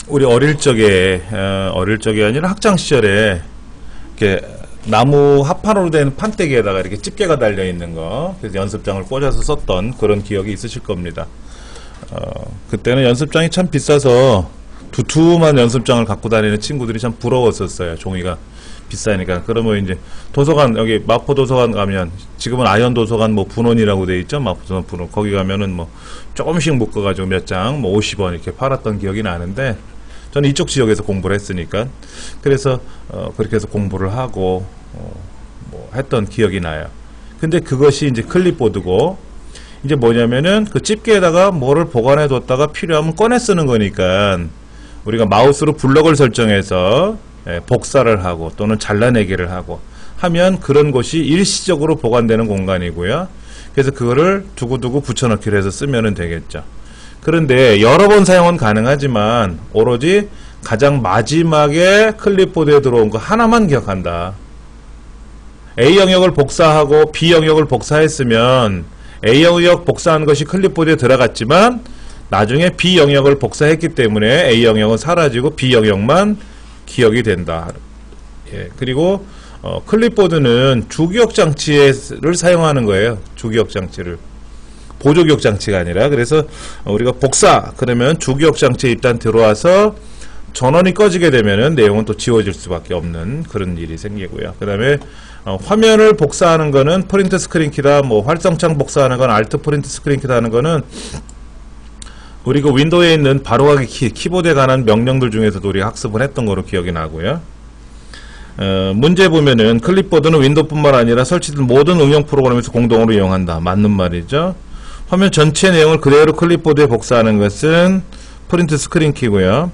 우리 어릴 적이 아니라 학창 시절에 이렇게 나무 합판으로 된 판때기에다가 이렇게 집게가 달려 있는 거, 그래서 연습장을 꽂아서 썼던 그런 기억이 있으실 겁니다. 그때는 연습장이 참 비싸서 두툼한 연습장을 갖고 다니는 친구들이 참 부러웠었어요. 종이가 비싸니까. 그러면 이제 도서관, 여기 마포도서관 가면, 지금은 아현도서관 뭐 분원이라고 돼 있죠. 마포도서관 분원. 거기 가면은 뭐 조금씩 묶어가지고 몇 장, 뭐 50원 이렇게 팔았던 기억이 나는데, 저는 이쪽 지역에서 공부를 했으니까. 그래서, 그렇게 해서 공부를 하고, 뭐 했던 기억이 나요. 근데 그것이 이제 클립보드고, 이제 뭐냐면은 그 집게에다가 뭐를 보관해 뒀다가 필요하면 꺼내 쓰는 거니까, 우리가 마우스로 블럭을 설정해서 복사를 하고 또는 잘라내기를 하고 하면 그런 곳이 일시적으로 보관되는 공간이고요. 그래서 그거를 두고두고 붙여넣기를 해서 쓰면 되겠죠. 그런데 여러 번 사용은 가능하지만 오로지 가장 마지막에 클립보드에 들어온 거 하나만 기억한다. A 영역을 복사하고 B 영역을 복사했으면 A 영역 복사한 것이 클립보드에 들어갔지만 나중에 B 영역을 복사했기 때문에 A 영역은 사라지고 B 영역만 기억이 된다. 예, 그리고 클립보드는 주기억 장치를 사용하는 거예요. 주기억 장치를. 보조기억 장치가 아니라. 그래서 우리가 복사 그러면 주기억 장치에 일단 들어와서 전원이 꺼지게 되면은 내용은 또 지워질 수밖에 없는 그런 일이 생기고요. 그 다음에 화면을 복사하는 거는 프린트 스크린 키다. 뭐 활성창 복사하는 건 알트 프린트 스크린 키다 하는 거는 우리 그 윈도우에 있는 바로가기 키보드에 관한 명령들 중에서도 우리가 학습을 했던 거로 기억이 나고요. 문제 보면은 클립보드는 윈도우뿐만 아니라 설치된 모든 응용 프로그램에서 공동으로 이용한다. 맞는 말이죠. 화면 전체 내용을 그대로 클립보드에 복사하는 것은 프린트 스크린 키고요.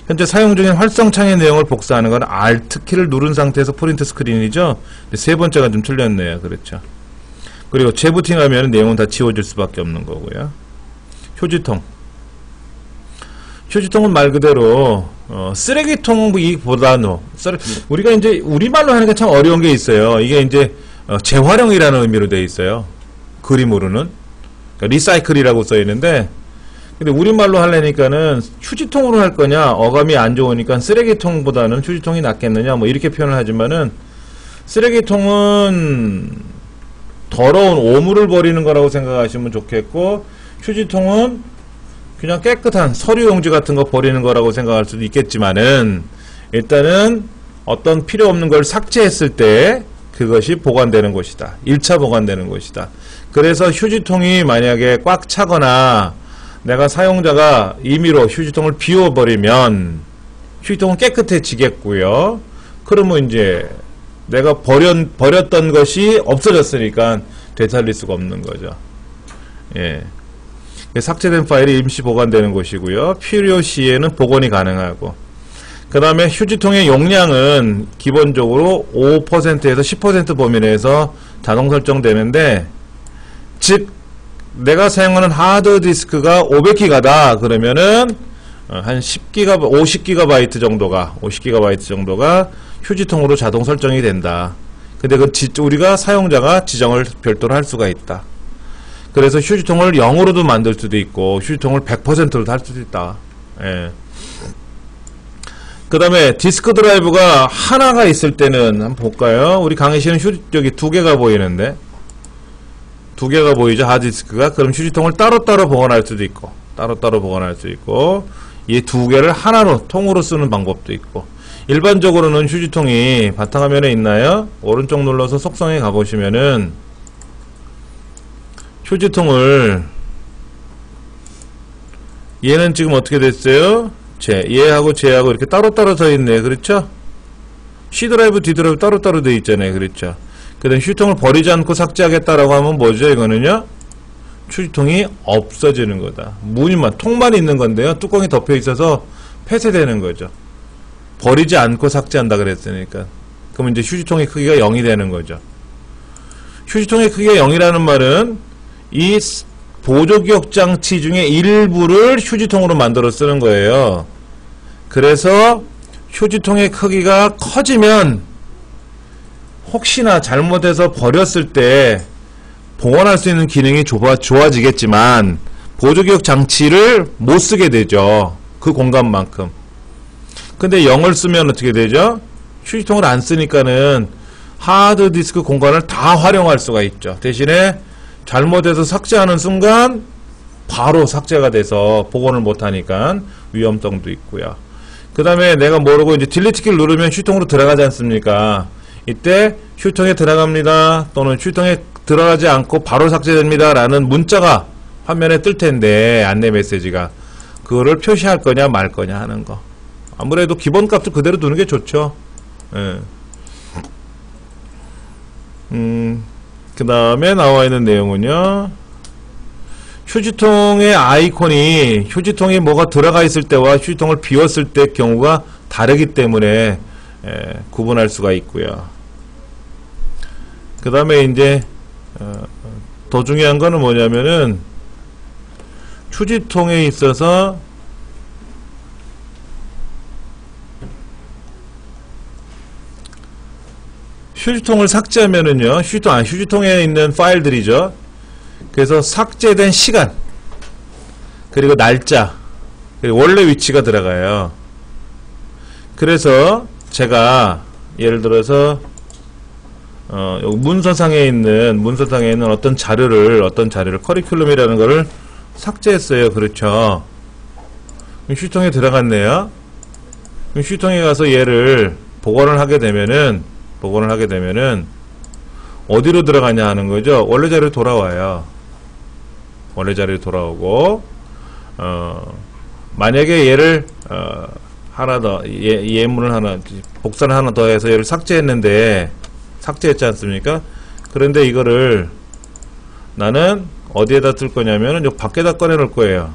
현재 사용 중인 활성창의 내용을 복사하는 건 Alt 키를 누른 상태에서 프린트 스크린이죠. 세 번째가 좀 틀렸네요. 그렇죠. 그리고 재부팅하면 내용은 다 지워질 수밖에 없는 거고요. 휴지통. 휴지통은 말 그대로 쓰레기통보다는 우리가 이제 우리말로 하는 게 참 어려운 게 있어요. 이게 이제 재활용이라는 의미로 되어 있어요. 그림으로는 그러니까 리사이클이라고 써 있는데, 근데 우리말로 하려니까는 휴지통으로 할 거냐, 어감이 안 좋으니까 쓰레기통보다는 휴지통이 낫겠느냐, 뭐 이렇게 표현을 하지만은 쓰레기통은 더러운 오물을 버리는 거라고 생각하시면 좋겠고, 휴지통은 그냥 깨끗한 서류용지 같은 거 버리는 거라고 생각할 수도 있겠지만은, 일단은 어떤 필요 없는 걸 삭제했을 때 그것이 보관되는 곳이다. 1차 보관되는 곳이다. 그래서 휴지통이 만약에 꽉 차거나 내가 사용자가 임의로 휴지통을 비워버리면 휴지통은 깨끗해지겠고요. 그러면 이제 내가 버렸던 것이 없어졌으니까 되살릴 수가 없는 거죠. 예. 삭제된 파일이 임시 보관되는 곳이고요. 필요 시에는 복원이 가능하고, 그 다음에 휴지통의 용량은 기본적으로 5%에서 10% 범위 내에서 자동 설정되는데, 즉 내가 사용하는 하드디스크가 500기가다 그러면은 한 50GB 정도가 휴지통으로 자동 설정이 된다. 근데 그 우리가 사용자가 지정을 별도로 할 수가 있다. 그래서 휴지통을 0으로도 만들 수도 있고 휴지통을 100%로도 할 수도 있다. 예. 그 다음에 디스크 드라이브가 하나가 있을 때는 한번 볼까요? 우리 강의실은 여기 두 개가 보이는데, 두 개가 보이죠? 하드디스크가. 그럼 휴지통을 따로따로 보관할 수도 있고, 이 두 개를 하나로 통으로 쓰는 방법도 있고, 일반적으로는 휴지통이 바탕화면에 있나요? 오른쪽 눌러서 속성에 가보시면은 휴지통을, 얘는 지금 어떻게 됐어요? 얘하고 쟤하고 이렇게 따로따로 서 있네. 그렇죠? C 드라이브, D 드라이브 따로따로 되어 있잖아요. 그렇죠? 그 다음에 휴지통을 버리지 않고 삭제하겠다라고 하면 뭐죠? 이거는요? 휴지통이 없어지는 거다. 통만 있는 건데요. 뚜껑이 덮여 있어서 폐쇄되는 거죠. 버리지 않고 삭제한다 그랬으니까. 그러면 이제 휴지통의 크기가 0이 되는 거죠. 휴지통의 크기가 0이라는 말은 이 보조기억 장치 중에 일부를 휴지통으로 만들어 쓰는 거예요. 그래서 휴지통의 크기가 커지면 혹시나 잘못해서 버렸을 때 복원할 수 있는 기능이 좋아지겠지만 보조기억 장치를 못 쓰게 되죠. 그 공간만큼. 근데 0을 쓰면 어떻게 되죠? 휴지통을 안 쓰니까는 하드디스크 공간을 다 활용할 수가 있죠. 대신에 잘못해서 삭제하는 순간 바로 삭제가 돼서 복원을 못하니까 위험성도 있고요. 그 다음에 내가 모르고 이제 딜리트 키를 누르면 휴지통으로 들어가지 않습니까? 이때 휴지통에 들어갑니다 또는 휴지통에 들어가지 않고 바로 삭제됩니다 라는 문자가 화면에 뜰 텐데, 안내 메시지가 그거를 표시할 거냐 말 거냐 하는 거. 아무래도 기본 값을 그대로 두는 게 좋죠. 예. 그 다음에 나와 있는 내용은요, 휴지통의 아이콘이 휴지통에 뭐가 들어가 있을 때와 휴지통을 비웠을 때 경우가 다르기 때문에 구분할 수가 있고요. 그 다음에 이제 더 중요한 거는 뭐냐면은, 휴지통에 있어서 휴지통을 삭제하면은요, 휴지통에 있는 파일들이죠. 그래서 삭제된 시간, 그리고 날짜, 그리고 원래 위치가 들어가요. 그래서 제가 예를 들어서 여기 문서상에 있는 어떤 자료를 커리큘럼이라는 거를 삭제했어요. 그렇죠. 휴지통에 들어갔네요. 휴지통에 가서 얘를 복원을 하게 되면은 어디로 들어가냐 하는 거죠. 원래 자리로 돌아와요. 원래 자리로 돌아오고, 만약에 얘를 하나 더 예문을 하나 복사를 하나 더 해서 얘를 삭제했지 않습니까? 그런데 이거를 나는 어디에다 쓸 거냐면은 요 밖에다 꺼내 놓을 거예요.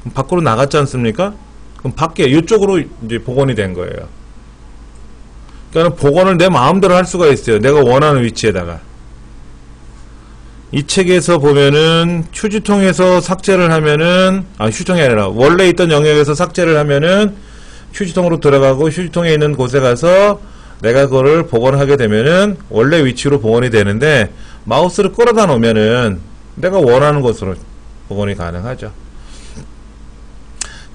그럼 밖으로 나갔지 않습니까? 그럼 밖에 이쪽으로 이제 복원이 된 거예요. 그러니까 복원을 내 마음대로 할 수가 있어요. 내가 원하는 위치에다가. 이 책에서 보면은 휴지통에서 삭제를 하면은, 휴지통이 아니라 원래 있던 영역에서 삭제를 하면은 휴지통으로 들어가고, 휴지통에 있는 곳에 가서 내가 그거를 복원하게 되면은 원래 위치로 복원이 되는데, 마우스를 끌어다 놓으면은 내가 원하는 곳으로 복원이 가능하죠.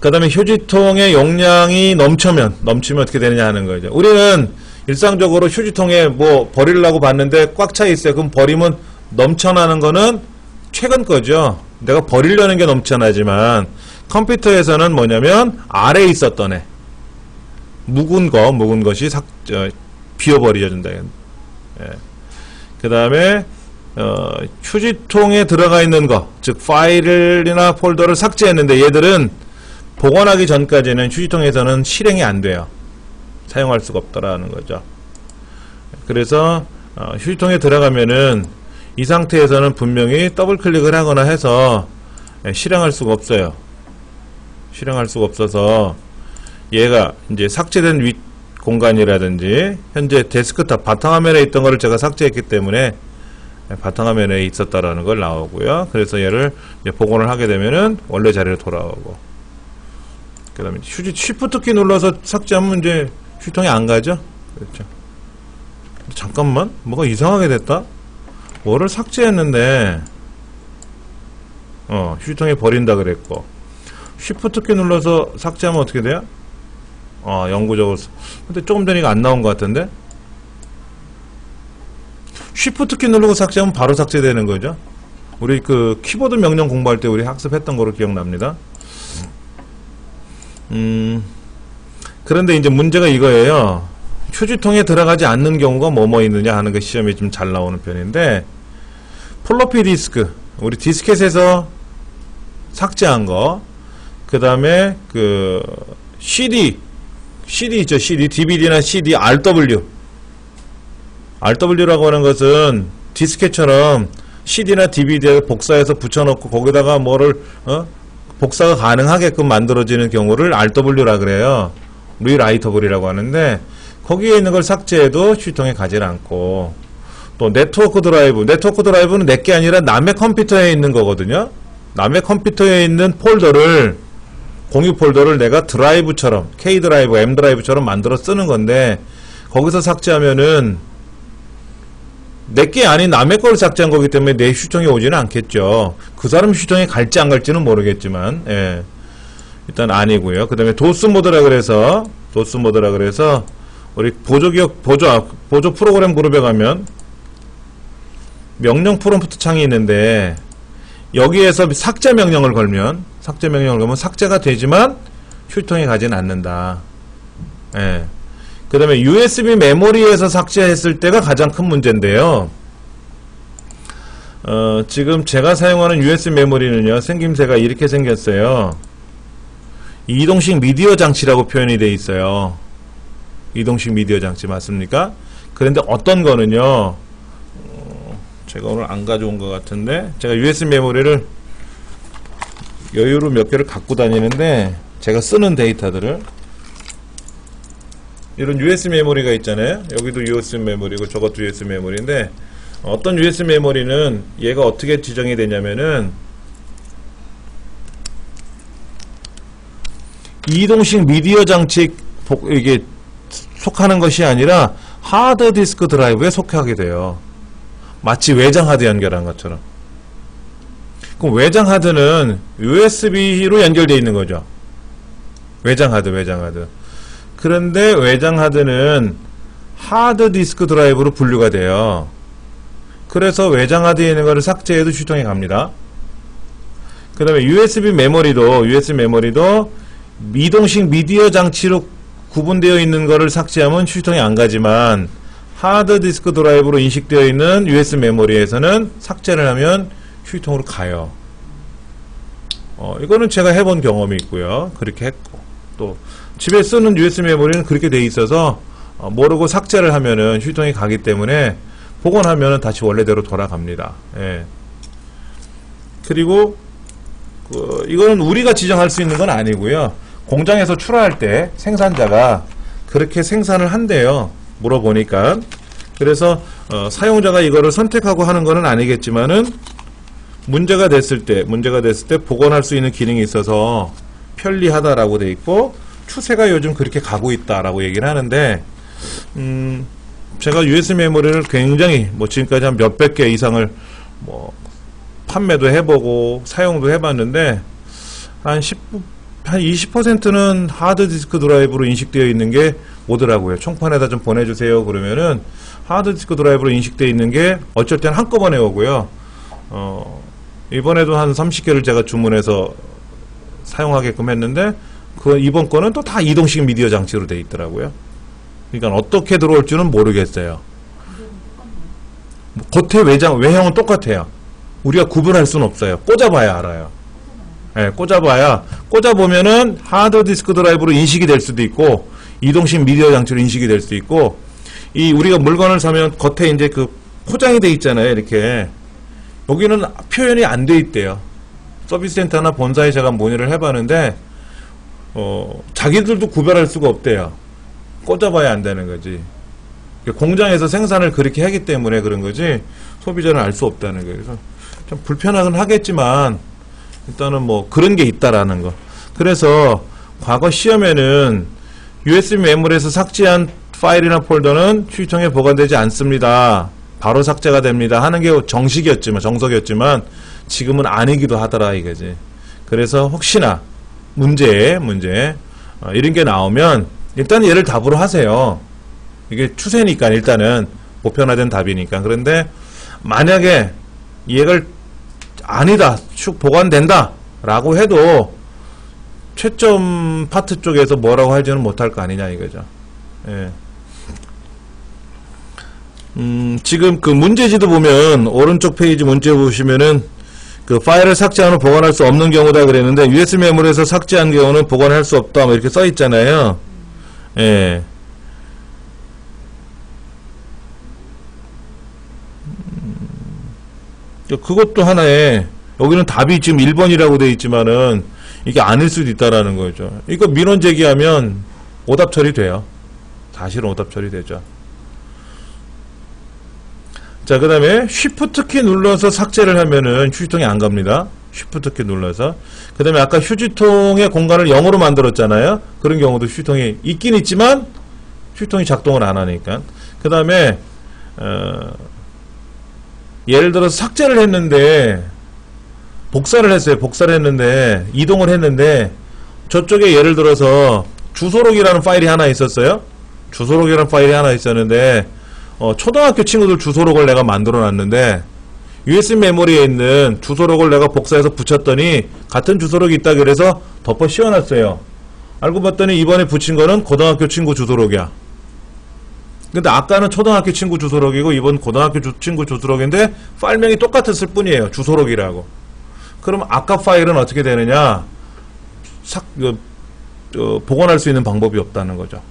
그 다음에 휴지통의 용량이 넘치면 어떻게 되느냐 하는 거죠. 우리는 일상적으로 휴지통에 뭐 버리려고 봤는데 꽉 차 있어요. 그럼 버리면 넘쳐나는 거는 최근 거죠. 내가 버리려는 게 넘쳐나지만, 컴퓨터에서는 뭐냐면 아래에 있었던 묵은 것이 비워버려진다. 그 다음에 휴지통에 들어가 있는 거, 즉 파일이나 폴더를 삭제했는데 얘들은 복원하기 전까지는 휴지통에서는 실행이 안 돼요. 사용할 수가 없더라는 거죠. 그래서 휴지통에 들어가면은 이 상태에서는 분명히 더블 클릭을 하거나 해서 실행할 수가 없어요. 실행할 수가 없어서 얘가 이제 삭제된 윗 공간이라든지 현재 데스크탑 바탕화면에 있던 거를 제가 삭제했기 때문에 바탕화면에 있었다라는 걸 나오고요. 그래서 얘를 이제 복원을 하게 되면은 원래 자리로 돌아오고, 그 다음에 쉬프트 키 눌러서 삭제하면 이제 휴지통에 안 가죠. 그렇죠. 잠깐만, 뭐가 이상하게 됐다. 뭐를 삭제했는데 휴지통에 버린다 그랬고, 쉬프트 키 눌러서 삭제하면 어떻게 돼요? 영구적으로. 근데 조금 전에 이거 안 나온 것 같은데? 쉬프트 키 누르고 삭제하면 바로 삭제되는 거죠. 우리 그 키보드 명령 공부할 때 우리 학습했던 거로 기억납니다. 그런데 이제 문제가 이거예요. 휴지통에 들어가지 않는 경우가 뭐뭐 있느냐 하는 게 시험에 좀 잘 나오는 편인데, 플로피 디스크, 우리 디스켓에서 삭제한 거, 그 다음에 그 CD 있죠. CD, DVD나 CD, RW라고 하는 것은 디스켓처럼 CD나 DVD에 복사해서 붙여놓고 거기다가 뭐를 복사가 가능하게끔 만들어지는 경우를 RW라 그래요. 리라이터블이라고 하는데, 거기에 있는 걸 삭제해도 휴지통에 가지 않고, 또 네트워크 드라이브는 내게 아니라 남의 컴퓨터에 있는 거거든요. 남의 컴퓨터에 있는 폴더를, 공유 폴더를 내가 드라이브처럼, K 드라이브, M 드라이브처럼 만들어 쓰는 건데, 거기서 삭제하면은 내게 아닌 남의 걸 삭제한 거기 때문에 내 휴지통에 오지는 않겠죠. 그 사람 휴지통에 갈지 안 갈지는 모르겠지만, 예. 일단 아니고요. 그 다음에 도스 모드라 그래서 우리 보조 프로그램 그룹에 가면 명령 프롬프트 창이 있는데 여기에서 삭제 명령을 걸면 삭제가 되지만 휴지통에 가지는 않는다. 예. 그 다음에 USB 메모리에서 삭제했을 때가 가장 큰 문제인데요. 지금 제가 사용하는 USB 메모리는요, 생김새가 이렇게 생겼어요. 이동식 미디어 장치라고 표현이 되어 있어요. 이동식 미디어 장치 맞습니까? 그런데 어떤 거는요, 제가 오늘 안 가져온 것 같은데, 제가 USB 메모리를 여유로 몇 개를 갖고 다니는데, 제가 쓰는 데이터들을, 이런 USB 메모리가 있잖아요. 여기도 USB 메모리고 저것도 USB 메모리인데, 어떤 USB 메모리는 얘가 어떻게 지정이 되냐면은 이동식 미디어 장치 이게 속하는 것이 아니라 하드 디스크 드라이브에 속하게 돼요. 마치 외장 하드 연결한 것처럼. 그럼 외장 하드는 USB로 연결되어 있는 거죠. 외장 하드. 그런데 외장 하드는 하드 디스크 드라이브로 분류가 돼요. 그래서 외장 하드에 있는 거를 삭제해도 휴지통에 갑니다. 그 다음에 USB 메모리도 이동식 미디어 장치로 구분되어 있는 거를 삭제하면 휴지통에 안 가지만 하드 디스크 드라이브로 인식되어 있는 USB 메모리에서는 삭제를 하면 휴지통으로 가요. 이거는 제가 해본 경험이 있고요. 그렇게 했고, 또 집에 쓰는 USB 메모리는 그렇게 돼 있어서 모르고 삭제를 하면은 휴지통에 가기 때문에 복원하면은 다시 원래대로 돌아갑니다. 예. 그리고 이거는 우리가 지정할 수 있는 건 아니고요. 공장에서 출하할 때 생산자가 그렇게 생산을 한대요. 물어보니까. 그래서 사용자가 이거를 선택하고 하는 거는 아니겠지만은 문제가 됐을 때 복원할 수 있는 기능이 있어서 편리하다라고 돼 있고, 추세가 요즘 그렇게 가고 있다라고 얘기를 하는데, 제가 USB 메모리를 굉장히 지금까지 한 몇백 개 이상을 판매도 해보고 사용도 해봤는데 한 20%는 하드디스크 드라이브로 인식되어 있는 게 오더라고요. 총판에다 좀 보내주세요 그러면은 하드디스크 드라이브로 인식되어 있는 게 어쩔 땐 한꺼번에 오고요. 이번에도 한 30개를 제가 주문해서 사용하게끔 했는데 이번 거는 또 다 이동식 미디어 장치로 되어 있더라고요. 그러니까 어떻게 들어올지는 모르겠어요. 겉에 외형은 똑같아요. 우리가 구분할 수는 없어요. 꽂아봐야 알아요. 네, 꽂아보면은 하드디스크 드라이브로 인식이 될 수도 있고, 이동식 미디어 장치로 인식이 될 수도 있고, 우리가 물건을 사면 겉에 이제 포장이 돼 있잖아요. 이렇게. 여기는 표현이 안 돼 있대요. 서비스 센터나 본사에 제가 문의를 해봤는데, 자기들도 구별할 수가 없대요. 꽂아봐야 안 되는 거지. 공장에서 생산을 그렇게 하기 때문에 그런 거지, 소비자는 알 수 없다는 거예요. 그래서 좀 불편하긴 하겠지만, 일단은 그런 게 있다라는 거. 그래서 과거 시험에는 USB 메모리에서 삭제한 파일이나 폴더는 휴지통에 보관되지 않습니다. 바로 삭제가 됩니다. 하는 게 정석이었지만, 지금은 아니기도 하더라, 이거지. 그래서 혹시나, 문제, 이런 게 나오면, 일단 얘를 답으로 하세요. 이게 추세니까 일단은 보편화된 답이니까. 그런데 만약에 얘를 아니다, 보관된다 라고 해도 최점 파트 쪽에서 뭐라고 할지는 못할 거 아니냐 이거죠. 예. 지금 문제지도 보면 오른쪽 페이지 문제 보시면은 파일을 삭제하면 보관할 수 없는 경우다 그랬는데, USB 메모리에서 삭제한 경우는 보관할 수 없다 이렇게 써 있잖아요. 예. 그것도 하나의, 여기는 답이 지금 1번이라고 되어 있지만은 이게 아닐 수도 있다라는 거죠. 이거 민원 제기하면 오답 처리돼요. 사실은 오답 처리되죠. 자, 그 다음에 쉬프트 키 눌러서 삭제를 하면은 휴지통이 안 갑니다. 쉬프트 키 눌러서. 그 다음에 아까 휴지통의 공간을 0으로 만들었잖아요. 그런 경우도 휴지통이 있긴 있지만 휴지통이 작동을 안 하니까. 그 다음에 예를 들어서 삭제를 했는데 복사를 했어요. 복사를 했는데 이동을 했는데 저쪽에 예를 들어서 주소록이라는 파일이 하나 있었어요. 주소록이라는 파일이 하나 있었는데 초등학교 친구들 주소록을 내가 만들어 놨는데 USB 메모리에 있는 주소록을 내가 복사해서 붙였더니 같은 주소록이 있다 그래서 덮어 씌워놨어요. 알고 봤더니 이번에 붙인 거는 고등학교 친구 주소록이야. 근데 아까는 초등학교 친구 주소록이고 이번 고등학교 친구 주소록인데 파일명이 똑같았을 뿐이에요. 주소록이라고. 그럼 아까 파일은 어떻게 되느냐? 복원할 수 있는 방법이 없다는 거죠.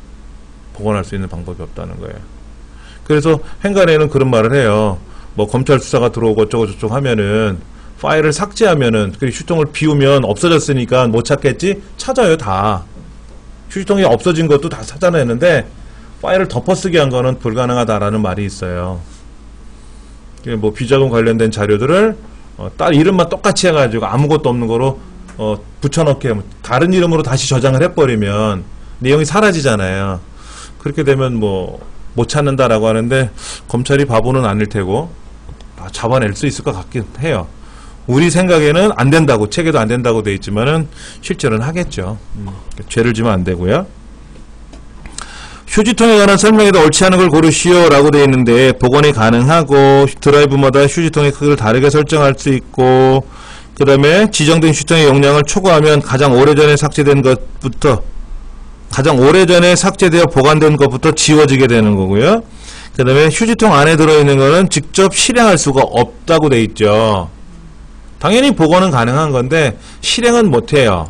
복원할 수 있는 방법이 없다는 거예요. 그래서 행간에는 그런 말을 해요. 뭐 검찰 수사가 들어오고 어쩌고저쩌고 하면은 파일을 삭제하면은 그 휴지통을 비우면 없어졌으니까 못 찾겠지? 찾아요. 다. 휴지통이 없어진 것도 다 찾아내는데 파일을 덮어쓰기 한 거는 불가능하다라는 말이 있어요. 뭐 비자금 관련된 자료들을 딸 이름만 똑같이 해가지고 아무것도 없는 거로 붙여넣게 다른 이름으로 다시 저장을 해버리면 내용이 사라지잖아요. 그렇게 되면 뭐 못 찾는다라고 하는데 검찰이 바보는 아닐 테고 잡아낼 수 있을 것 같긴 해요. 우리 생각에는 안 된다고, 책에도 안 된다고 돼 있지만은 실제로는 하겠죠. 죄를 지면 안 되고요. 휴지통에 관한 설명에도 옳지 않은 걸 고르시오 라고 되어 있는데 복원이 가능하고 드라이브마다 휴지통의 크기를 다르게 설정할 수 있고 그 다음에 지정된 휴지통의 용량을 초과하면 가장 오래전에 삭제된 것부터 가장 오래전에 삭제되어 보관된 것부터 지워지게 되는 거고요. 그 다음에 휴지통 안에 들어있는 거는 직접 실행할 수가 없다고 되어 있죠. 당연히 복원은 가능한 건데 실행은 못해요.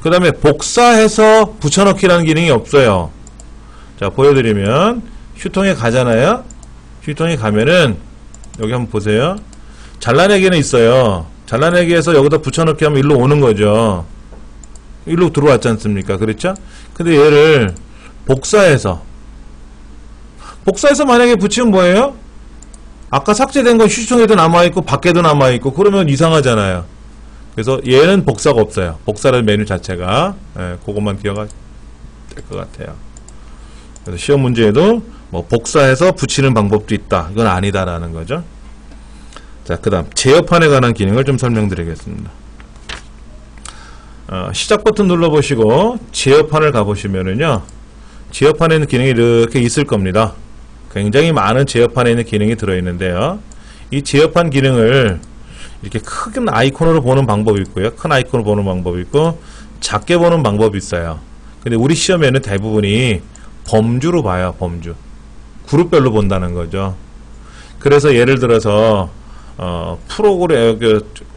그 다음에 복사해서 붙여넣기라는 기능이 없어요. 자, 보여드리면 휴통에 가잖아요. 휴통에 가면은 여기 한번 보세요. 잘라내기는 있어요. 잘라내기에서 여기다 붙여넣기 하면 일로 오는 거죠. 일로 들어왔지 않습니까? 그렇죠? 근데 얘를 복사해서 만약에 붙이면 뭐예요? 아까 삭제된 건 휴지통에도 남아있고 밖에도 남아있고 그러면 이상하잖아요. 그래서 얘는 복사가 없어요. 복사라는 메뉴 자체가. 그것만 기억하면 될 것 같아요. 그래서 시험 문제에도 뭐 복사해서 붙이는 방법도 있다. 이건 아니다라는 거죠. 자, 그 다음 제어판에 관한 기능을 좀 설명드리겠습니다. 시작 버튼 눌러보시고 제어판을 가보시면은요. 제어판에 있는 기능이 이렇게 있을 겁니다. 굉장히 많은 제어판에 있는 기능이 들어있는데요. 이 제어판 기능을 이렇게 큰 아이콘으로 보는 방법이 있고요. 큰 아이콘으로 보는 방법이 있고 작게 보는 방법이 있어요. 근데 우리 시험에는 대부분이 범주로 봐요. 범주. 그룹별로 본다는 거죠. 그래서 예를 들어서 프로그램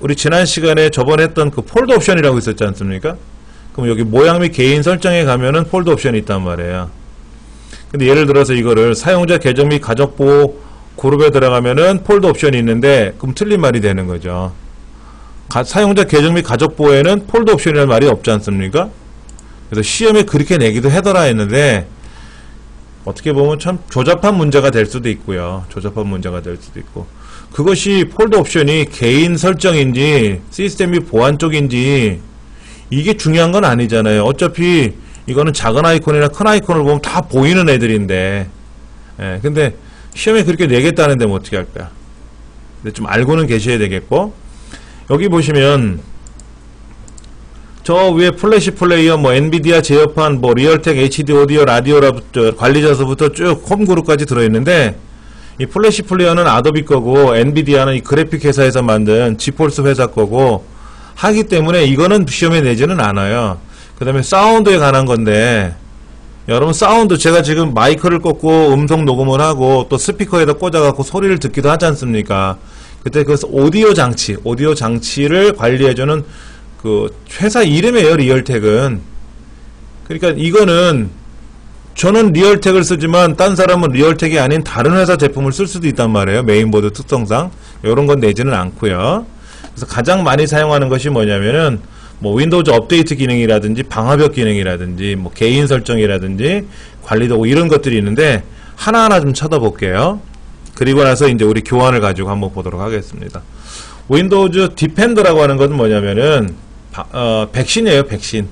우리 지난 시간에 저번에 했던 그 폴더 옵션이라고 있었지 않습니까? 그럼 여기 모양 및 개인 설정에 가면은 폴더 옵션이 있단 말이에요. 근데 예를 들어서 이거를 사용자 계정 및 가족 보호 그룹에 들어가면은 폴더 옵션이 있는데 그럼 틀린 말이 되는 거죠. 사용자 계정 및 가족 보호에는 폴더 옵션이라는 말이 없지 않습니까? 그래서 시험에 그렇게 내기도 하더라 했는데 어떻게 보면 참 조잡한 문제가 될 수도 있고요. 조잡한 문제가 될 수도 있고 그것이 폴더 옵션이 개인 설정인지 시스템 및 보안 쪽인지 이게 중요한 건 아니잖아요. 어차피 이거는 작은 아이콘이나 큰 아이콘을 보면 다 보이는 애들인데 근데 시험에 그렇게 내겠다는데 뭐 어떻게 할까? 근데 좀 알고는 계셔야 되겠고 여기 보시면 저 위에 플래시 플레이어, 뭐 엔비디아 제어판, 뭐 리얼텍 HD 오디오 라디오라부터 관리자서부터 쭉 홈그룹까지 들어있는데 이 플래시 플레이어는 아도비 거고 엔비디아는 이 그래픽 회사에서 만든 지폴스 회사 거고 하기 때문에 이거는 시험에 내지는 않아요. 그 다음에 사운드에 관한 건데 여러분 사운드 제가 지금 마이크를 꽂고 음성 녹음을 하고 또 스피커에다 꽂아갖고 소리를 듣기도 하지 않습니까? 그때 그 오디오 장치를 관리해주는 그 회사 이름이에요. 리얼텍은. 그러니까 이거는 저는 리얼텍을 쓰지만 딴 사람은 리얼텍이 아닌 다른 회사 제품을 쓸 수도 있단 말이에요. 메인보드 특성상 이런 건 내지는 않고요. 그래서 가장 많이 사용하는 것이 뭐냐면은 뭐 윈도우즈 업데이트 기능이라든지 방화벽 기능이라든지 뭐 개인 설정이라든지 관리도구 이런 것들이 있는데 하나하나 좀 쳐다볼게요. 그리고 나서 이제 우리 교환을 가지고 한번 보도록 하겠습니다. 윈도우즈 디펜더라고 하는 것은 뭐냐면은 백신이에요. 백신.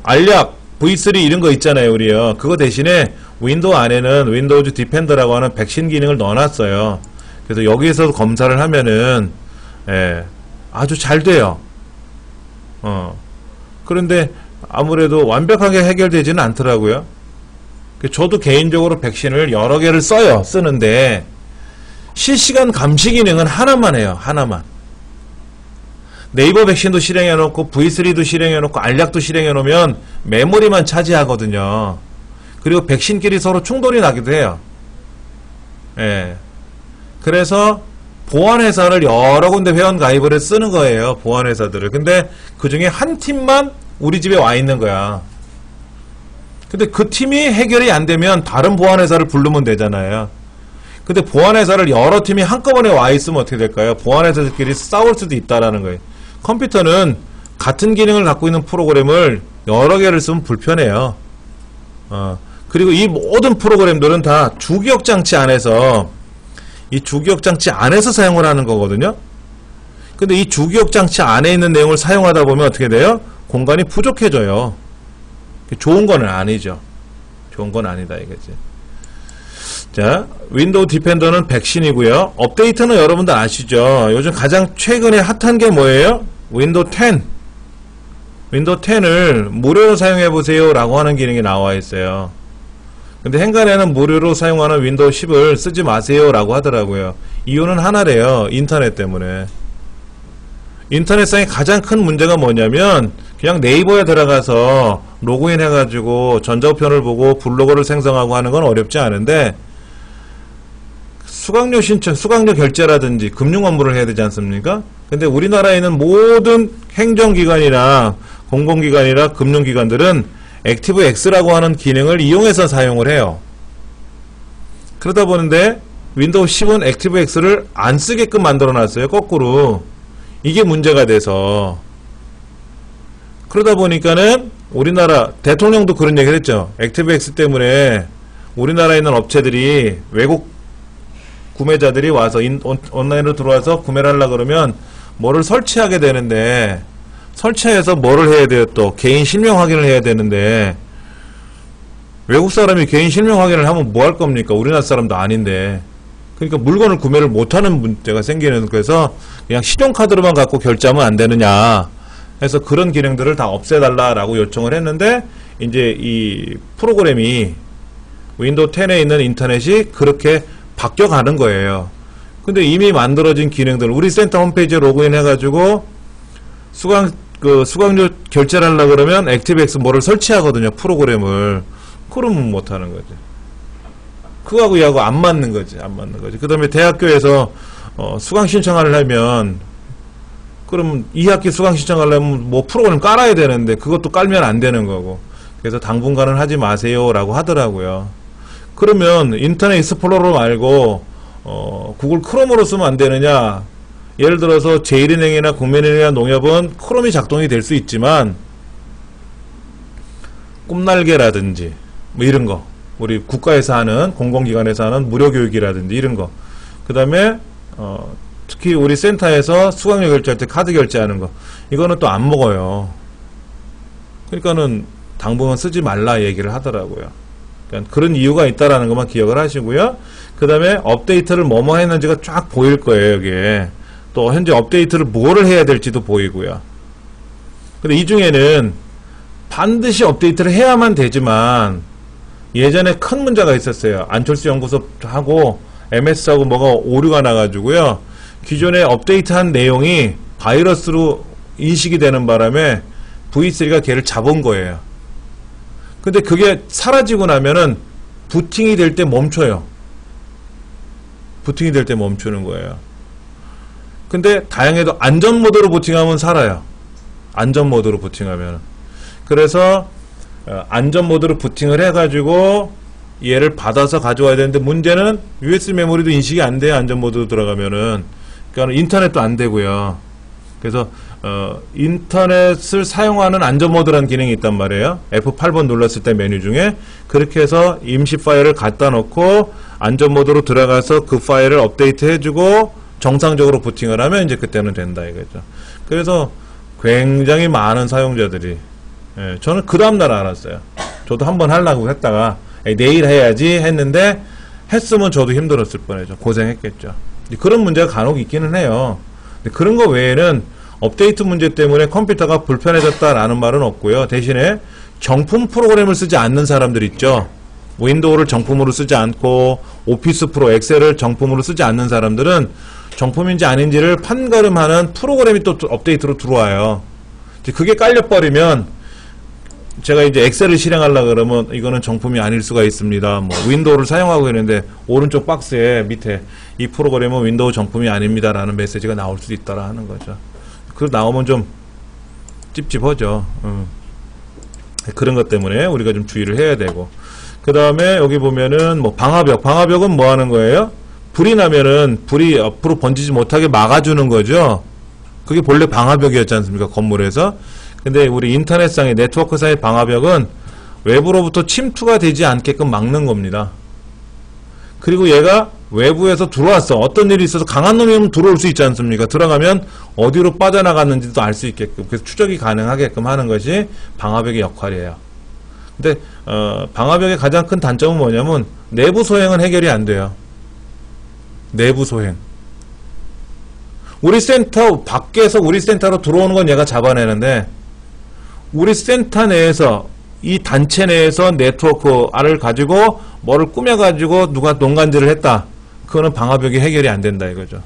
알약, V3 이런 거 있잖아요. 우리요. 그거 대신에 윈도우 안에는 윈도우즈 디펜더라고 하는 백신 기능을 넣어놨어요. 그래서 여기에서 검사를 하면은 아주 잘 돼요. 그런데 아무래도 완벽하게 해결되지는 않더라고요. 저도 개인적으로 백신을 여러 개를 쓰는데 실시간 감시 기능은 하나만 해요. 하나만. 네이버 백신도 실행해놓고 V3도 실행해놓고 알약도 실행해놓으면 메모리만 차지하거든요. 그리고 백신끼리 서로 충돌이 나기도 해요. 예. 그래서 보안회사를 여러 군데 회원 가입을 해 쓰는 거예요. 보안회사들을. 근데 그 중에 한 팀만 우리 집에 와 있는 거야. 근데 그 팀이 해결이 안 되면 다른 보안회사를 부르면 되잖아요. 근데 보안회사를 여러 팀이 한꺼번에 와 있으면 어떻게 될까요? 보안회사들끼리 싸울 수도 있다라는 거예요. 컴퓨터는 같은 기능을 갖고 있는 프로그램을 여러 개를 쓰면 불편해요. 그리고 이 모든 프로그램들은 다 주기억 장치 안에서 이 주기억 장치 안에서 사용을 하는 거거든요. 근데 이 주기억 장치 안에 있는 내용을 사용하다 보면 어떻게 돼요? 공간이 부족해져요. 좋은 건 아니죠. 좋은 건 아니다 이거지. 자, 윈도우 디펜더는 백신이고요. 업데이트는 여러분들 아시죠? 요즘 가장 최근에 핫한 게 뭐예요? 윈도우 10. 윈도우 10을 무료로 사용해보세요 라고 하는 기능이 나와 있어요. 근데 행간에는 무료로 사용하는 윈도우 10을 쓰지 마세요 라고 하더라고요. 이유는 하나래요. 인터넷 때문에. 인터넷상의 가장 큰 문제가 뭐냐면 그냥 네이버에 들어가서 로그인 해가지고 전자우편을 보고 블로그를 생성하고 하는 건 어렵지 않은데 수강료 신청, 수강료 결제라든지 금융 업무를 해야 되지 않습니까? 근데 우리나라에 있는 모든 행정기관이나 공공기관이나 금융기관들은 액티브엑스라고 하는 기능을 이용해서 사용을 해요. 그러다 보는데 윈도우 10은 액티브엑스를 안 쓰게끔 만들어 놨어요. 거꾸로. 이게 문제가 돼서. 그러다 보니까는 우리나라 대통령도 그런 얘기를 했죠. 액티브엑스 때문에 우리나라에 있는 업체들이 외국 구매자들이 와서 온라인으로 들어와서 구매를 하려고 그러면 뭐를 설치하게 되는데 설치해서 뭐를 해야 돼요? 또 개인 실명 확인을 해야 되는데 외국 사람이 개인 실명 확인을 하면 뭐 할 겁니까? 우리나라 사람도 아닌데. 그러니까 물건을 구매를 못하는 문제가 생기는. 그래서 그냥 신용카드로만 갖고 결제하면 안 되느냐 해서 그런 기능들을 다 없애달라라고 요청을 했는데 이제 이 프로그램이 윈도우 10에 있는 인터넷이 그렇게 바뀌어가는 거예요. 근데 이미 만들어진 기능들 우리 센터 홈페이지에 로그인 해가지고 수강료 결제를 하려고 그러면 액티브엑스 뭐를 설치하거든요. 프로그램을. 그러면 못하는 거죠. 그거하고 이하고 안 맞는 거지. 안 맞는 거지. 그 다음에 대학교에서 수강 신청을 하면 그럼 2학기 수강 신청하려면 뭐 프로그램 깔아야 되는데 그것도 깔면 안 되는 거고. 그래서 당분간은 하지 마세요 라고 하더라고요. 그러면 인터넷 익스플로러 말고 구글 크롬으로 쓰면 안 되느냐? 예를 들어서 제일은행이나 국민은행이나 농협은 크롬이 작동이 될 수 있지만 꿈날개라든지 뭐 이런 거 우리 국가에서 하는 공공기관에서 하는 무료교육이라든지 이런 거 그 다음에 특히 우리 센터에서 수강료 결제할 때 카드 결제하는 거 이거는 또 안 먹어요. 그러니까는 당분간 쓰지 말라 얘기를 하더라고요. 그러니까 그런 이유가 있다라는 것만 기억을 하시고요. 그 다음에 업데이트를 뭐뭐 했는지가 쫙 보일 거예요. 여기에 또 현재 업데이트를 뭐를 해야 될지도 보이고요. 근데 이 중에는 반드시 업데이트를 해야만 되지만 예전에 큰 문제가 있었어요. 안철수 연구소하고 MS하고 뭐가 오류가 나가지고요. 기존에 업데이트한 내용이 바이러스로 인식이 되는 바람에 V3가 걔를 잡은 거예요. 근데 그게 사라지고 나면은 부팅이 될 때 멈춰요. 부팅이 될 때 멈추는 거예요. 근데 다행히도 안전 모드로 부팅하면 살아요. 안전 모드로 부팅하면. 그래서 안전 모드로 부팅을 해가지고 얘를 받아서 가져와야 되는데 문제는 USB 메모리도 인식이 안 돼요. 안전 모드로 들어가면은. 그러니까 인터넷도 안 되고요. 그래서 인터넷을 사용하는 안전 모드라는 기능이 있단 말이에요. F8번 눌렀을 때 메뉴 중에 그렇게 해서 임시 파일을 갖다 놓고 안전 모드로 들어가서 그 파일을 업데이트 해주고 정상적으로 부팅을 하면 이제 그때는 된다 이거죠. 그래서 굉장히 많은 사용자들이 저는 그 다음날 알았어요. 저도 한번 하려고 했다가 내일 해야지 했는데 했으면 저도 힘들었을 뻔했죠. 고생했겠죠. 그런 문제가 간혹 있기는 해요. 근데 그런 거 외에는 업데이트 문제 때문에 컴퓨터가 불편해졌다라는 말은 없고요. 대신에 정품 프로그램을 쓰지 않는 사람들 있죠. 윈도우를 정품으로 쓰지 않고 오피스 프로, 엑셀을 정품으로 쓰지 않는 사람들은 정품인지 아닌지를 판가름하는 프로그램이 또 업데이트로 들어와요. 그게 깔려버리면 제가 이제 엑셀을 실행하려고 그러면 이거는 정품이 아닐 수가 있습니다. 뭐 윈도우를 사용하고 있는데 오른쪽 박스에 밑에 이 프로그램은 윈도우 정품이 아닙니다 라는 메시지가 나올 수도 있다라 하는 거죠. 그 나오면 좀 찝찝하죠. 그런 것 때문에 우리가 좀 주의를 해야 되고, 그 다음에 여기 보면은 뭐 방화벽은 뭐 하는 거예요? 불이 나면은 불이 앞으로 번지지 못하게 막아주는 거죠. 그게 본래 방화벽이었지 않습니까? 건물에서. 근데 우리 인터넷상의 네트워크상의 방화벽은 외부로부터 침투가 되지 않게끔 막는 겁니다. 그리고 얘가 외부에서 들어왔어. 어떤 일이 있어서 강한 놈이면 들어올 수 있지 않습니까? 들어가면 어디로 빠져나갔는지도 알 수 있게끔, 그래서 추적이 가능하게끔 하는 것이 방화벽의 역할이에요. 근데 방화벽의 가장 큰 단점은 뭐냐면 내부 소행은 해결이 안 돼요. 내부 소행. 우리 센터 밖에서 우리 센터로 들어오는 건 얘가 잡아내는데, 우리 센터 내에서 이 단체 내에서 네트워크를 가지고 뭐를 꾸며가지고 누가 농간질을 했다. 그거는 방화벽이 해결이 안 된다 이거죠.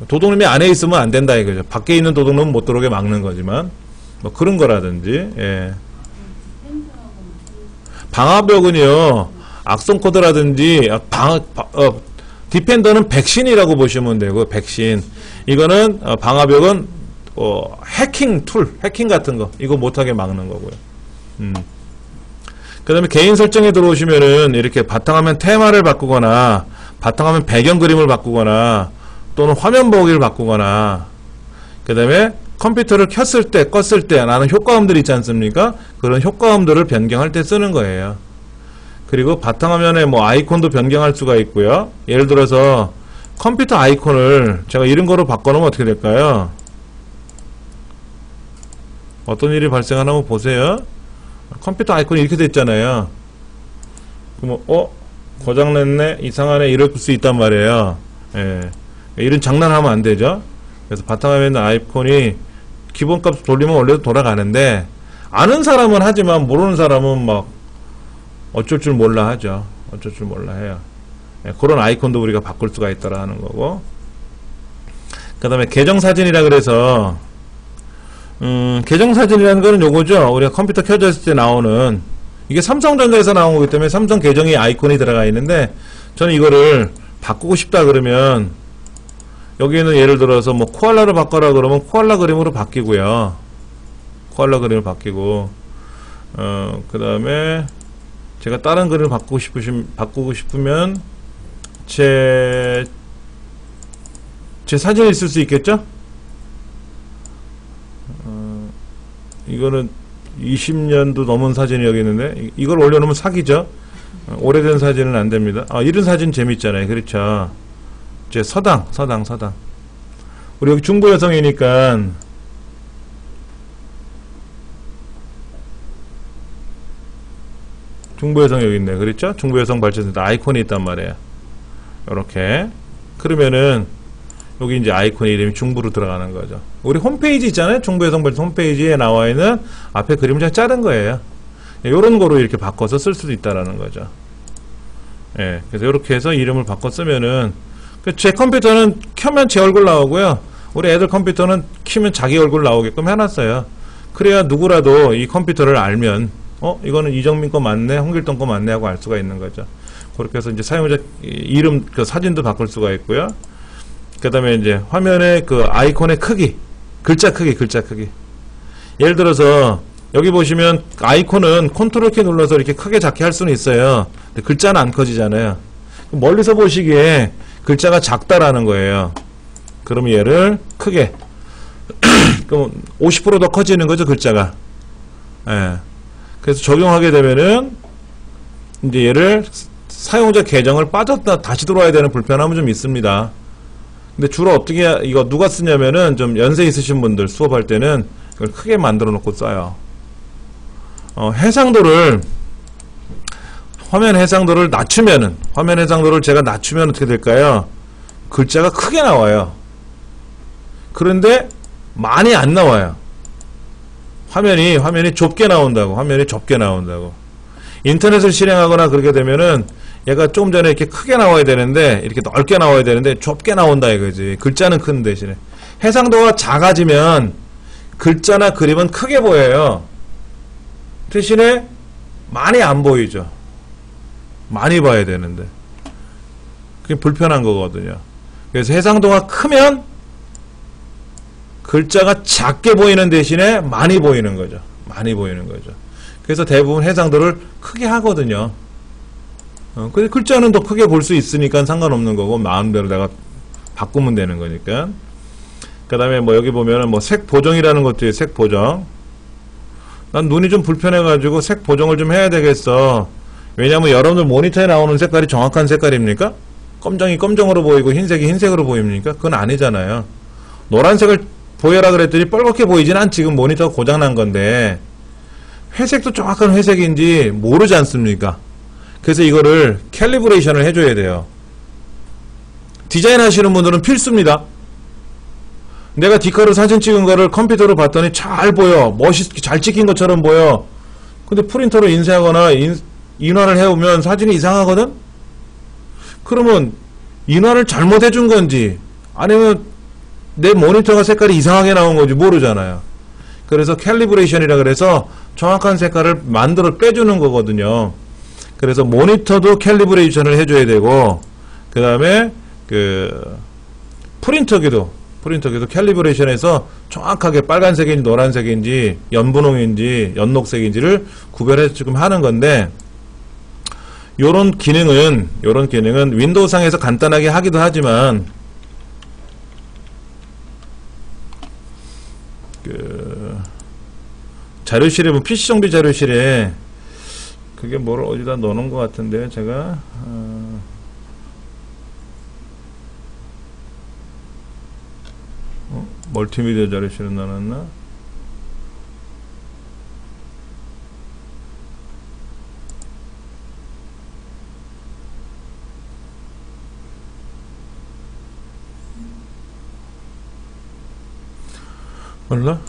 도둑놈이 안에 있으면 안 된다 이거죠. 밖에 있는 도둑놈은 못 들어오게 막는 거지만 뭐 그런 거라든지. 예. 방화벽은요, 악성 코드라든지 디펜더는 백신이라고 보시면 되고, 백신. 이거는 방화벽은 해킹 툴, 해킹 같은 거 이거 못하게 막는 거고요. 그 다음에 개인 설정에 들어오시면은 이렇게 바탕화면 테마를 바꾸거나 바탕화면 배경 그림을 바꾸거나 또는 화면 보기를 바꾸거나, 그 다음에 컴퓨터를 켰을 때 껐을 때 나는 효과음들이 있지 않습니까? 그런 효과음들을 변경할 때 쓰는 거예요. 그리고 바탕화면에 뭐 아이콘도 변경할 수가 있고요. 예를 들어서 컴퓨터 아이콘을 제가 이런 거로 바꿔놓으면 어떻게 될까요? 어떤 일이 발생하나 한번 보세요. 컴퓨터 아이콘이 이렇게 됐잖아요. 그러면 고장냈네, 이상하네, 이럴 수 있단 말이에요. 예. 이런 장난하면 안 되죠. 그래서 바탕화면에 아이콘이 기본값 돌리면 원래도 돌아가는데, 아는 사람은 하지만 모르는 사람은 막 어쩔 줄 몰라 하죠. 어쩔 줄 몰라 해요. 예, 그런 아이콘도 우리가 바꿀 수가 있다라는 거고, 그 다음에 계정사진이라 그래서 계정사진이라는 거는 요거죠. 우리가 컴퓨터 켜져 있을 때 나오는, 이게 삼성전자에서 나온 거기 때문에 삼성 계정이 아이콘이 들어가 있는데, 저는 이거를 바꾸고 싶다 그러면 여기는 예를 들어서 뭐 코알라로 바꿔라 그러면 코알라 그림으로 바뀌고요. 코알라 그림을 바뀌고, 그 다음에 제가 다른 그림을 바꾸고 싶으면 제 사진이 있을 수 있겠죠? 이거는 20년도 넘은 사진이 여기 있는데, 이걸 올려놓으면 사기죠? 오래된 사진은 안 됩니다. 이런 사진 재밌잖아요. 그렇죠? 제 서당. 우리 여기 중부 여성이니까, 중부 여성 여기 있네. 그렇죠? 중부 여성 발전센터 아이콘이 있단 말이에요. 요렇게. 그러면은, 여기 이제 아이콘 이름이 중부로 들어가는 거죠. 우리 홈페이지 있잖아요. 중부 여성 발전 홈페이지에 나와 있는 앞에 그림을 그냥 자른 거예요. 요런 거로 이렇게 바꿔서 쓸 수도 있다라는 거죠. 예. 그래서 이렇게 해서 이름을 바꿔 쓰면은, 제 컴퓨터는 켜면 제 얼굴 나오고요. 우리 애들 컴퓨터는 키면 자기 얼굴 나오게끔 해놨어요. 그래야 누구라도 이 컴퓨터를 알면, 이거는 이정민 거 맞네, 홍길동 거 맞네 하고 알 수가 있는 거죠. 그렇게 해서 이제 사용자 이름, 그 사진도 바꿀 수가 있고요. 그 다음에 이제 화면의 그 아이콘의 크기, 글자 크기. 예를 들어서 여기 보시면 아이콘은 컨트롤 키 눌러서 이렇게 크게 작게 할 수는 있어요. 근데 글자는 안 커지잖아요. 멀리서 보시기에 글자가 작다라는 거예요. 그럼 얘를 크게. 그럼 50% 더 커지는 거죠, 글자가. 예. 그래서 적용하게 되면은 이제 얘를 사용자 계정을 빠졌다 다시 들어와야 되는 불편함은 좀 있습니다. 근데 주로 어떻게, 이거 누가 쓰냐면은 좀 연세 있으신 분들 수업할 때는 이걸 크게 만들어 놓고 써요. 해상도를, 화면 해상도를 낮추면은, 화면 해상도를 제가 낮추면 어떻게 될까요? 글자가 크게 나와요. 그런데 많이 안 나와요. 화면이 좁게 나온다고. 화면이 좁게 나온다고. 인터넷을 실행하거나 그렇게 되면은 얘가 조금 전에 이렇게 크게 나와야 되는데 이렇게 넓게 나와야 되는데 좁게 나온다 이거지. 글자는 큰 대신에 해상도가 작아지면 글자나 그림은 크게 보여요. 대신에 많이 안 보이죠. 많이 봐야 되는데 그게 불편한 거거든요. 그래서 해상도가 크면 글자가 작게 보이는 대신에 많이 보이는 거죠. 많이 보이는 거죠. 그래서 대부분 해상도를 크게 하거든요. 근데 글자는 더 크게 볼 수 있으니까 상관없는 거고 마음대로 내가 바꾸면 되는 거니까. 그 다음에 뭐 여기 보면은 뭐 색 보정이라는 것도 있어요. 색 보정. 난 눈이 좀 불편해가지고 색 보정을 좀 해야 되겠어. 왜냐면 여러분들 모니터에 나오는 색깔이 정확한 색깔입니까? 검정이 검정으로 보이고 흰색이 흰색으로 보입니까? 그건 아니잖아요. 노란색을 보여라 그랬더니 빨갛게 보이진 않지. 지금 모니터가 고장난 건데 회색도 정확한 회색인지 모르지 않습니까? 그래서 이거를 캘리브레이션을 해줘야 돼요. 디자인 하시는 분들은 필수입니다. 내가 디카로 사진 찍은 거를 컴퓨터로 봤더니 잘 보여. 멋있게 잘 찍힌 것처럼 보여. 근데 프린터로 인쇄하거나 인화를 해오면 사진이 이상하거든? 그러면 인화를 잘못해준 건지 아니면 내 모니터가 색깔이 이상하게 나온 건지 모르잖아요. 그래서 캘리브레이션이라 그래서 정확한 색깔을 만들어 빼주는 거거든요. 그래서 모니터도 캘리브레이션을 해줘야 되고 그 다음에 그 프린터기도 캘리브레이션해서 정확하게 빨간색인지 노란색인지 연분홍인지 연녹색인지를 구별해서 지금 하는 건데 요런 기능은 윈도우상에서 간단하게 하기도 하지만 그 자료실에 뭐 PC 정비 자료실에 그게 뭐를 어디다 넣어놓은 것 같은데 제가 멀티미디어 자료실에 넣어놨나? 몰라?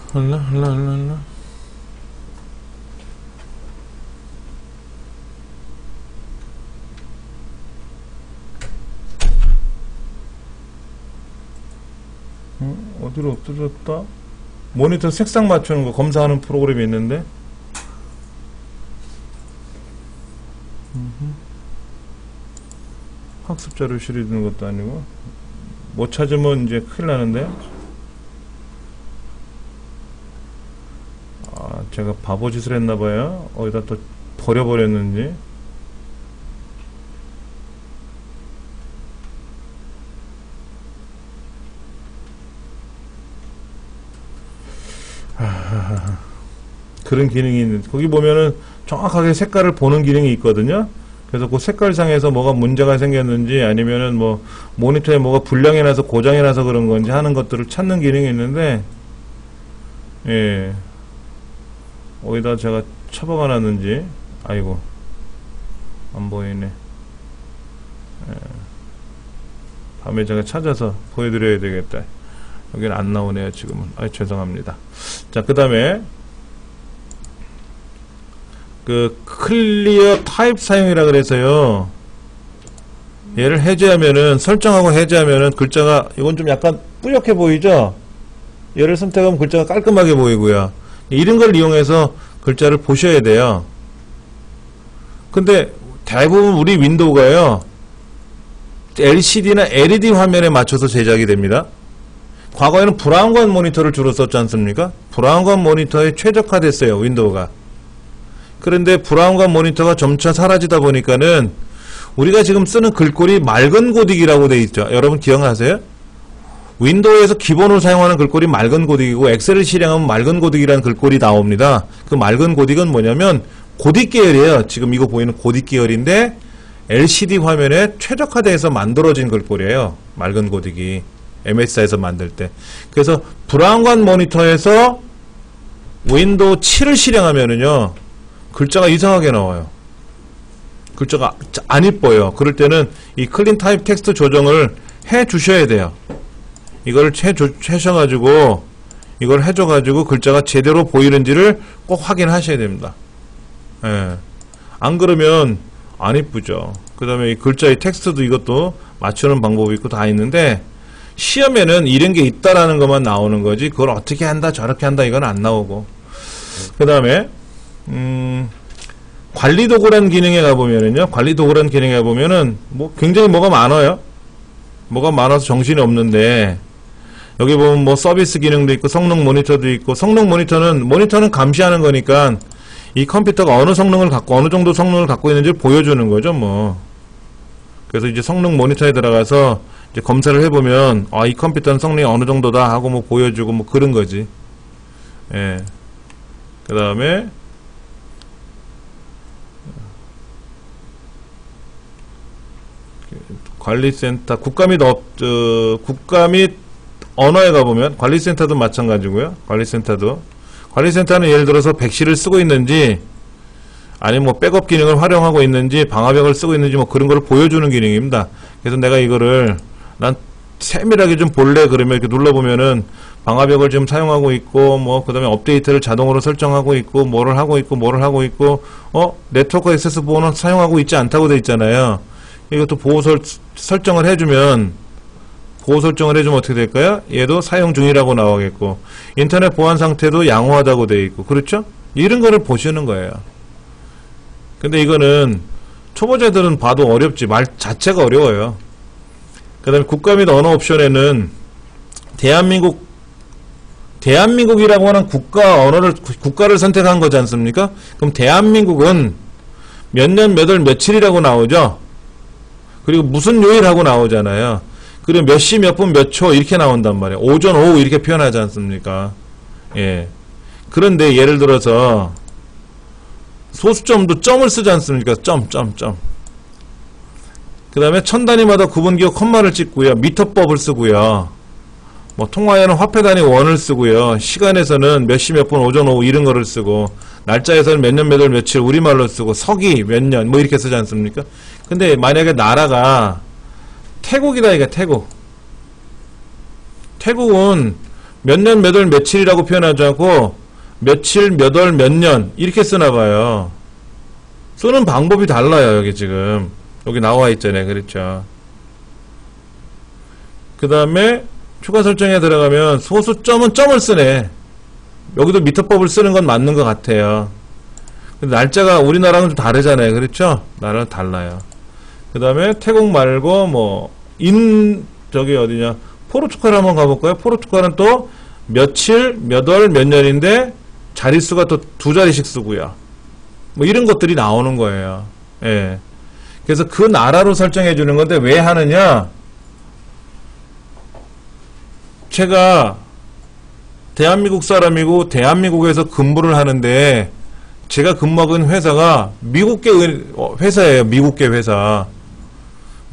어디로 없어졌다? 모니터 색상 맞추는 거 검사하는 프로그램이 있는데 학습 자료실에 있는 것도 아니고 못 찾으면 이제 큰일 나는데 제가 바보짓을 했나봐요. 어디다 또 버려버렸는지. 그런 기능이 있는데 거기 보면은 정확하게 색깔을 보는 기능이 있거든요. 그래서 그 색깔상에서 뭐가 문제가 생겼는지 아니면은 뭐 모니터에 뭐가 불량이 나서 고장이 나서 그런 건지 하는 것들을 찾는 기능이 있는데 예. 어디다 제가 처박아 놨는지 아이고 안 보이네. 예. 밤에 제가 찾아서 보여드려야 되겠다. 여기는 안 나오네요 지금은. 죄송합니다. 자, 그 다음에 그 클리어 타입 사용이라 그래서요 얘를 해제하면은 설정하고 해제하면은 글자가 이건 좀 약간 뿌옇게 보이죠. 얘를 선택하면 글자가 깔끔하게 보이고요. 이런 걸 이용해서 글자를 보셔야 돼요. 근데 대부분 우리 윈도우가요 LCD나 LED 화면에 맞춰서 제작이 됩니다. 과거에는 브라운관 모니터를 주로 썼지 않습니까? 브라운관 모니터에 최적화됐어요 윈도우가. 그런데 브라운관 모니터가 점차 사라지다 보니까는 우리가 지금 쓰는 글꼴이 맑은 고딕이라고 되어 있죠. 여러분 기억하세요? 윈도우에서 기본으로 사용하는 글꼴이 맑은 고딕이고 엑셀을 실행하면 맑은 고딕이라는 글꼴이 나옵니다. 그 맑은 고딕은 뭐냐면 고딕 계열이에요. 지금 이거 보이는 고딕 계열인데 LCD 화면에 최적화돼서 만들어진 글꼴이에요. 맑은 고딕이 MSI에서 만들 때. 그래서 브라운관 모니터에서 윈도우 7을 실행하면은요 글자가 이상하게 나와요. 글자가 안 이뻐요. 그럴 때는 이 클린 타입 텍스트 조정을 해 주셔야 돼요. 이걸 해셔가지고 이걸 해줘가지고 글자가 제대로 보이는지를 꼭 확인하셔야 됩니다. 예. 안 그러면 안 이쁘죠. 그 다음에 이 글자의 텍스트도 이것도 맞추는 방법이 있고 다 있는데 시험에는 이런 게 있다라는 것만 나오는 거지 그걸 어떻게 한다 저렇게 한다 이건 안 나오고. 그 다음에 관리 도구란 기능에 가보면은요, 관리 도구란 기능에 가보면은 뭐 굉장히 뭐가 많아요. 뭐가 많아서 정신이 없는데 여기 보면 뭐 서비스 기능도 있고 성능 모니터도 있고, 성능 모니터는 감시하는 거니까 이 컴퓨터가 어느 성능을 갖고 어느 정도 성능을 갖고 있는지 보여주는 거죠 뭐. 그래서 이제 성능 모니터에 들어가서 이제 검사를 해보면 아, 이 컴퓨터는 성능이 어느 정도다 하고 뭐 보여주고 뭐 그런 거지. 예. 그 다음에 관리센터, 국가 및 언어에 가보면 관리센터도 마찬가지고요. 관리센터는 예를 들어서 백시를 쓰고 있는지 아니면 뭐 백업 기능을 활용하고 있는지 방화벽을 쓰고 있는지 뭐 그런 걸 보여주는 기능입니다. 그래서 내가 이거를 난 세밀하게 좀 볼래 그러면 이렇게 눌러보면은 방화벽을 지금 사용하고 있고 뭐 그 다음에 업데이트를 자동으로 설정하고 있고 뭐를 하고 있고 네트워크 액세스 보호는 사용하고 있지 않다고 되어 있잖아요. 이것도 보호 설정을 해주면 어떻게 될까요? 얘도 사용 중이라고 나오겠고 인터넷 보안 상태도 양호하다고 되어 있고 그렇죠? 이런 거를 보시는 거예요. 근데 이거는 초보자들은 봐도 어렵지 말 자체가 어려워요. 그 다음에 국가 및 언어 옵션에는 대한민국이라고 하는 국가를 선택한 거지 않습니까? 그럼 대한민국은 몇 년 몇 월 며칠이라고 나오죠? 그리고 무슨 요일하고 나오잖아요. 그리고 몇 시 몇 분 몇 초 이렇게 나온단 말이에요. 오전 오후 이렇게 표현하지 않습니까? 예. 그런데 예를 들어서 소수점도 점을 쓰지 않습니까? 점. 그 다음에 천 단위마다 구분기호 컴마를 찍고요. 미터법을 쓰고요. 뭐 통화에는 화폐 단위 원을 쓰고요. 시간에서는 몇 시 몇 분 오전 오후 이런 거를 쓰고 날짜에서는 몇 년 몇 월 며칠 우리말로 쓰고 서기 몇 년 뭐 이렇게 쓰지 않습니까? 근데 만약에 나라가 태국이다 이게 태국은 몇 년 몇 월 며칠이라고 표현하지 않고 며칠 몇 월 몇 년 이렇게 쓰나 봐요. 쓰는 방법이 달라요. 여기 지금 여기 나와 있잖아요. 그렇죠. 그 다음에 추가 설정에 들어가면 소수점은 점을 쓰네. 여기도 미터법을 쓰는 건 맞는 것 같아요. 근데 날짜가 우리나라랑 좀 다르잖아요. 그렇죠? 나라는 달라요. 그 다음에 태국 말고 저기 어디냐 포르투갈 한번 가볼까요? 포르투갈은 또 며칠 몇 월 몇 년인데 자릿수가 또 두 자리씩 쓰고요. 뭐 이런 것들이 나오는 거예요. 예. 그래서 그 나라로 설정해 주는 건데 왜 하느냐? 제가 대한민국 사람이고 대한민국에서 근무를 하는데 제가 근무하는 회사가 미국계 회사예요. 미국계 회사.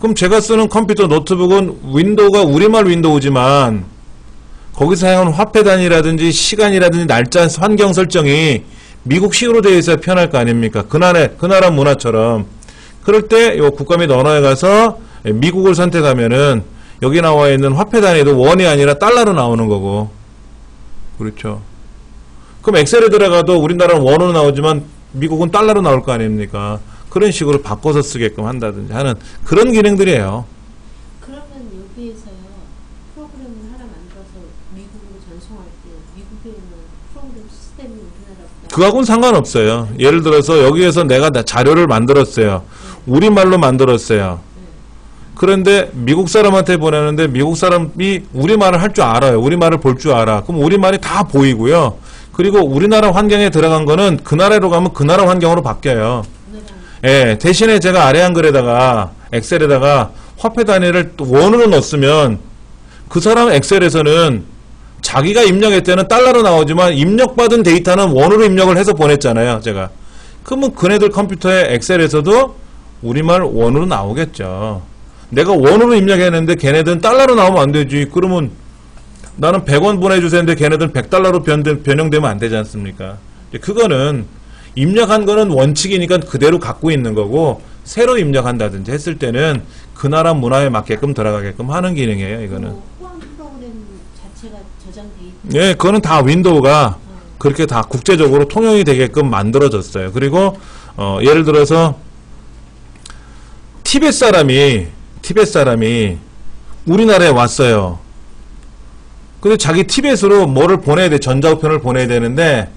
그럼 제가 쓰는 컴퓨터 노트북은 윈도우가 우리말 윈도우지만 거기서 사용하는 화폐 단위라든지 시간이라든지 날짜 환경 설정이 미국식으로 되어 있어야 편할 거 아닙니까? 그 나라 문화처럼. 그럴 때 요 국가 및 언어에 가서 미국을 선택하면은 여기 나와 있는 화폐 단위도 원이 아니라 달러로 나오는 거고. 그렇죠. 그럼 엑셀에 들어가도 우리나라는 원으로 나오지만 미국은 달러로 나올 거 아닙니까? 그런 식으로 바꿔서 쓰게끔 한다든지 하는 그런 기능들이에요. 그러면 여기에서요 프로그램을 하나 만들어서 미국으로 전송할 때 미국에 있는 프로그램 시스템이 우리나라보다 그거하고는 상관없어요. 예를 들어서 여기에서 내가 자료를 만들었어요. 우리말로 만들었어요. 그런데 미국 사람한테 보내는데 미국 사람이 우리말을 할 줄 알아요. 우리말을 볼 줄 알아. 그럼 우리말이 다 보이고요. 그리고 우리나라 환경에 들어간 거는 그 나라로 가면 그 나라 환경으로 바뀌어요. 예, 대신에 제가 아래 한글에다가 엑셀에다가 화폐 단위를 원으로 넣었으면 그 사람 엑셀에서는 자기가 입력할 때는 달러로 나오지만 입력받은 데이터는 원으로 입력을 해서 보냈잖아요. 제가. 그러면 그네들 컴퓨터에 엑셀에서도 우리말 원으로 나오겠죠. 내가 원으로 입력했는데 걔네들은 달러로 나오면 안 되지. 그러면 나는 100원 보내주세요 했는데 걔네들은 100달러로 변형되면 안 되지 않습니까? 그거는 입력한 거는 원칙이니까 그대로 갖고 있는 거고 새로 입력한다든지 했을 때는 그 나라 문화에 맞게끔 들어가게끔 하는 기능이에요. 이거는. 호환 프로그램 예, 그거는 다 윈도우가 그렇게 다 국제적으로 통용이 되게끔 만들어졌어요. 그리고 예를 들어서 티벳 사람이 우리나라에 왔어요. 근데 자기 티벳으로 뭐를 보내야 돼? 전자우편을 보내야 되는데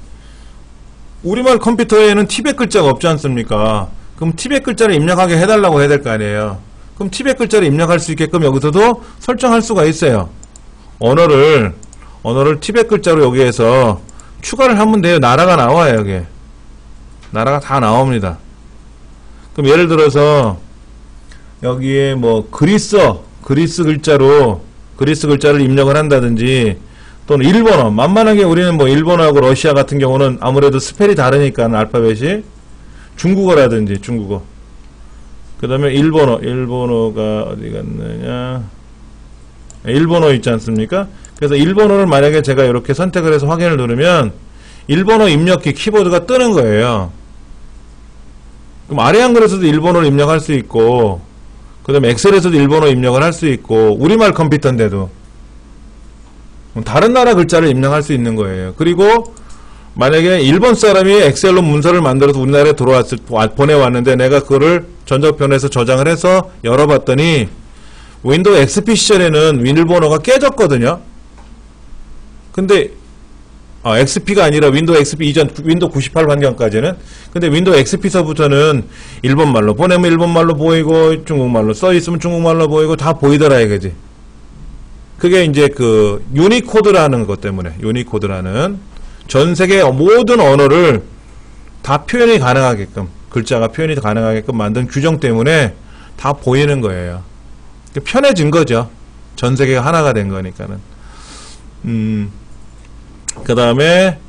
우리말 컴퓨터에는 티벳 글자가 없지 않습니까? 그럼 티벳 글자를 입력하게 해달라고 해야 될 거 아니에요. 그럼 티벳 글자를 입력할 수 있게끔 여기서도 설정할 수가 있어요. 언어를 티벳 글자로 여기에서 추가를 하면 돼요. 나라가 나와요. 여기 나라가 다 나옵니다. 그럼 예를 들어서 여기에 뭐 그리스 글자를 입력을 한다든지, 또는 일본어, 만만하게 우리는 뭐 일본어하고 러시아 같은 경우는 아무래도 스펠이 다르니까 알파벳이, 중국어라든지 중국어, 그 다음에 일본어가 어디 갔느냐, 일본어 있지 않습니까? 그래서 일본어를 만약에 제가 이렇게 선택을 해서 확인을 누르면 일본어 입력기 키보드가 뜨는 거예요. 그럼 아래 한글에서도 일본어를 입력할 수 있고, 그 다음에 엑셀에서도 일본어 입력을 할 수 있고, 우리말 컴퓨터인데도 다른 나라 글자를 입력할 수 있는 거예요. 그리고 만약에 일본 사람이 엑셀로 문서를 만들어서 우리나라에 보내왔는데 내가 그거를 전자우편에서 저장을 해서 열어봤더니 윈도우 XP 시절에는 일본어가 깨졌거든요. 근데 XP가 아니라 윈도우 XP 이전 윈도우 98 환경까지는. 근데 윈도우 XP서부터는 일본말로 보내면 일본말로 보이고 중국말로 써있으면 중국말로 보이고 다 보이더라 이거지. 그게 이제 그 유니코드라는 것 때문에, 유니코드라는 전세계 모든 언어를 다 표현이 가능하게끔, 글자가 표현이 가능하게끔 만든 규정 때문에 다 보이는 거예요. 편해진 거죠. 전세계가 하나가 된 거니까는. 그 다음에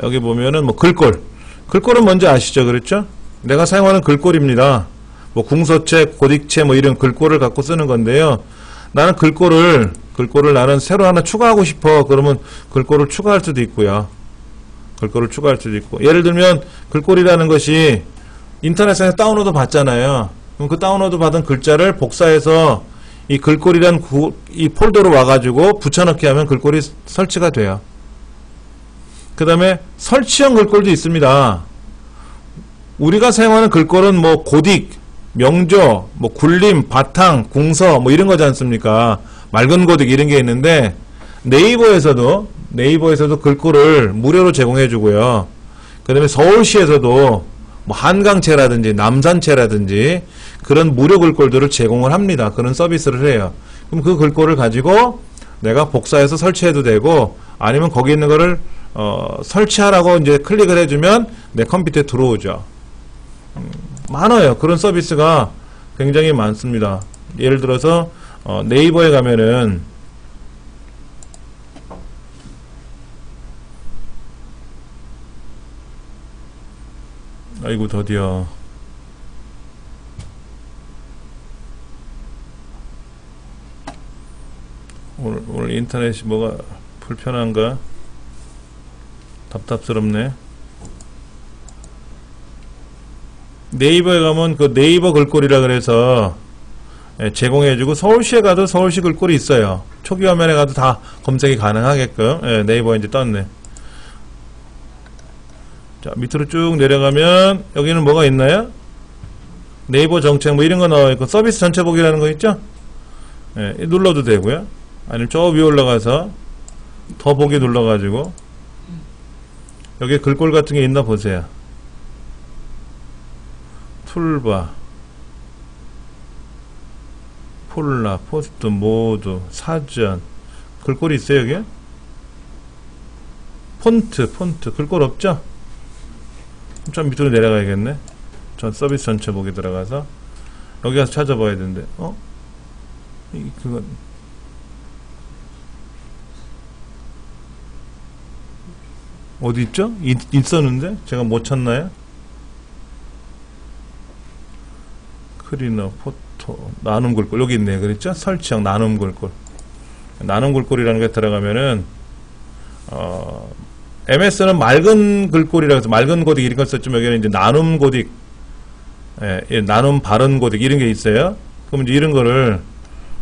여기 보면은 뭐 글꼴은 뭔지 아시죠? 그렇죠? 내가 사용하는 글꼴입니다. 뭐 궁서체, 고딕체 뭐 이런 글꼴을 갖고 쓰는 건데요. 나는 글꼴을 나는 새로 하나 추가하고 싶어. 그러면 글꼴을 추가할 수도 있고요. 글꼴을 추가할 수도 있고, 예를 들면 글꼴이라는 것이 인터넷에서 다운로드 받잖아요. 그럼 그 다운로드 받은 글자를 복사해서 이 글꼴이란 이 폴더로 와가지고 붙여넣기 하면 글꼴이 설치가 돼요. 그 다음에 설치형 글꼴도 있습니다. 우리가 사용하는 글꼴은 뭐 고딕, 명조, 뭐 굴림, 바탕, 궁서 뭐 이런 거지 않습니까? 맑은 고딕 이런 게 있는데 네이버에서도 글꼴을 무료로 제공해 주고요. 그 다음에 서울시에서도 뭐 한강체라든지 남산체라든지 그런 무료 글꼴들을 제공을 합니다. 그런 서비스를 해요. 그럼 그 글꼴을 가지고 내가 복사해서 설치해도 되고, 아니면 거기 있는 거를 설치하라고 이제 클릭을 해주면 내 컴퓨터에 들어오죠. 많아요. 그런 서비스가 굉장히 많습니다. 예를 들어서 네이버에 가면은 아이고 더디어 오늘 인터넷이 뭐가 불편한가? 답답스럽네. 네이버에 가면 그 네이버 글꼴이라 그래서 제공해주고, 서울시에 가도 서울시 글꼴이 있어요. 초기 화면에 가도 다 검색이 가능하게끔 네이버에 이제 떴네. 자, 밑으로 쭉 내려가면 여기는 뭐가 있나요? 네이버 정책 뭐 이런 거 나와있고, 서비스 전체 보기라는 거 있죠? 눌러도 되고요. 아니면 저 위에 올라가서 더 보기 눌러가지고 여기에 글꼴 같은 게 있나 보세요. 툴바, 폴라, 포스트, 모드, 사전, 글꼴이 있어요 여기에? 폰트 글꼴 없죠? 좀 밑으로 내려가야겠네. 전 서비스 전체 보기 들어가서 여기 가서 찾아봐야 되는데, 그건 어디 있죠? 있었는데 제가 못 찾나요? 크리너, 포토, 나눔 글꼴 여기 있네요. 그랬죠? 설치형 나눔 글꼴. 나눔 글꼴이라는 게 들어가면은 MS는 맑은 글꼴이라고 해서 맑은 고딕 이런 걸 썼지만 여기는 이제 나눔 고딕, 나눔 바른 고딕 이런 게 있어요. 그럼 이제 이런 거를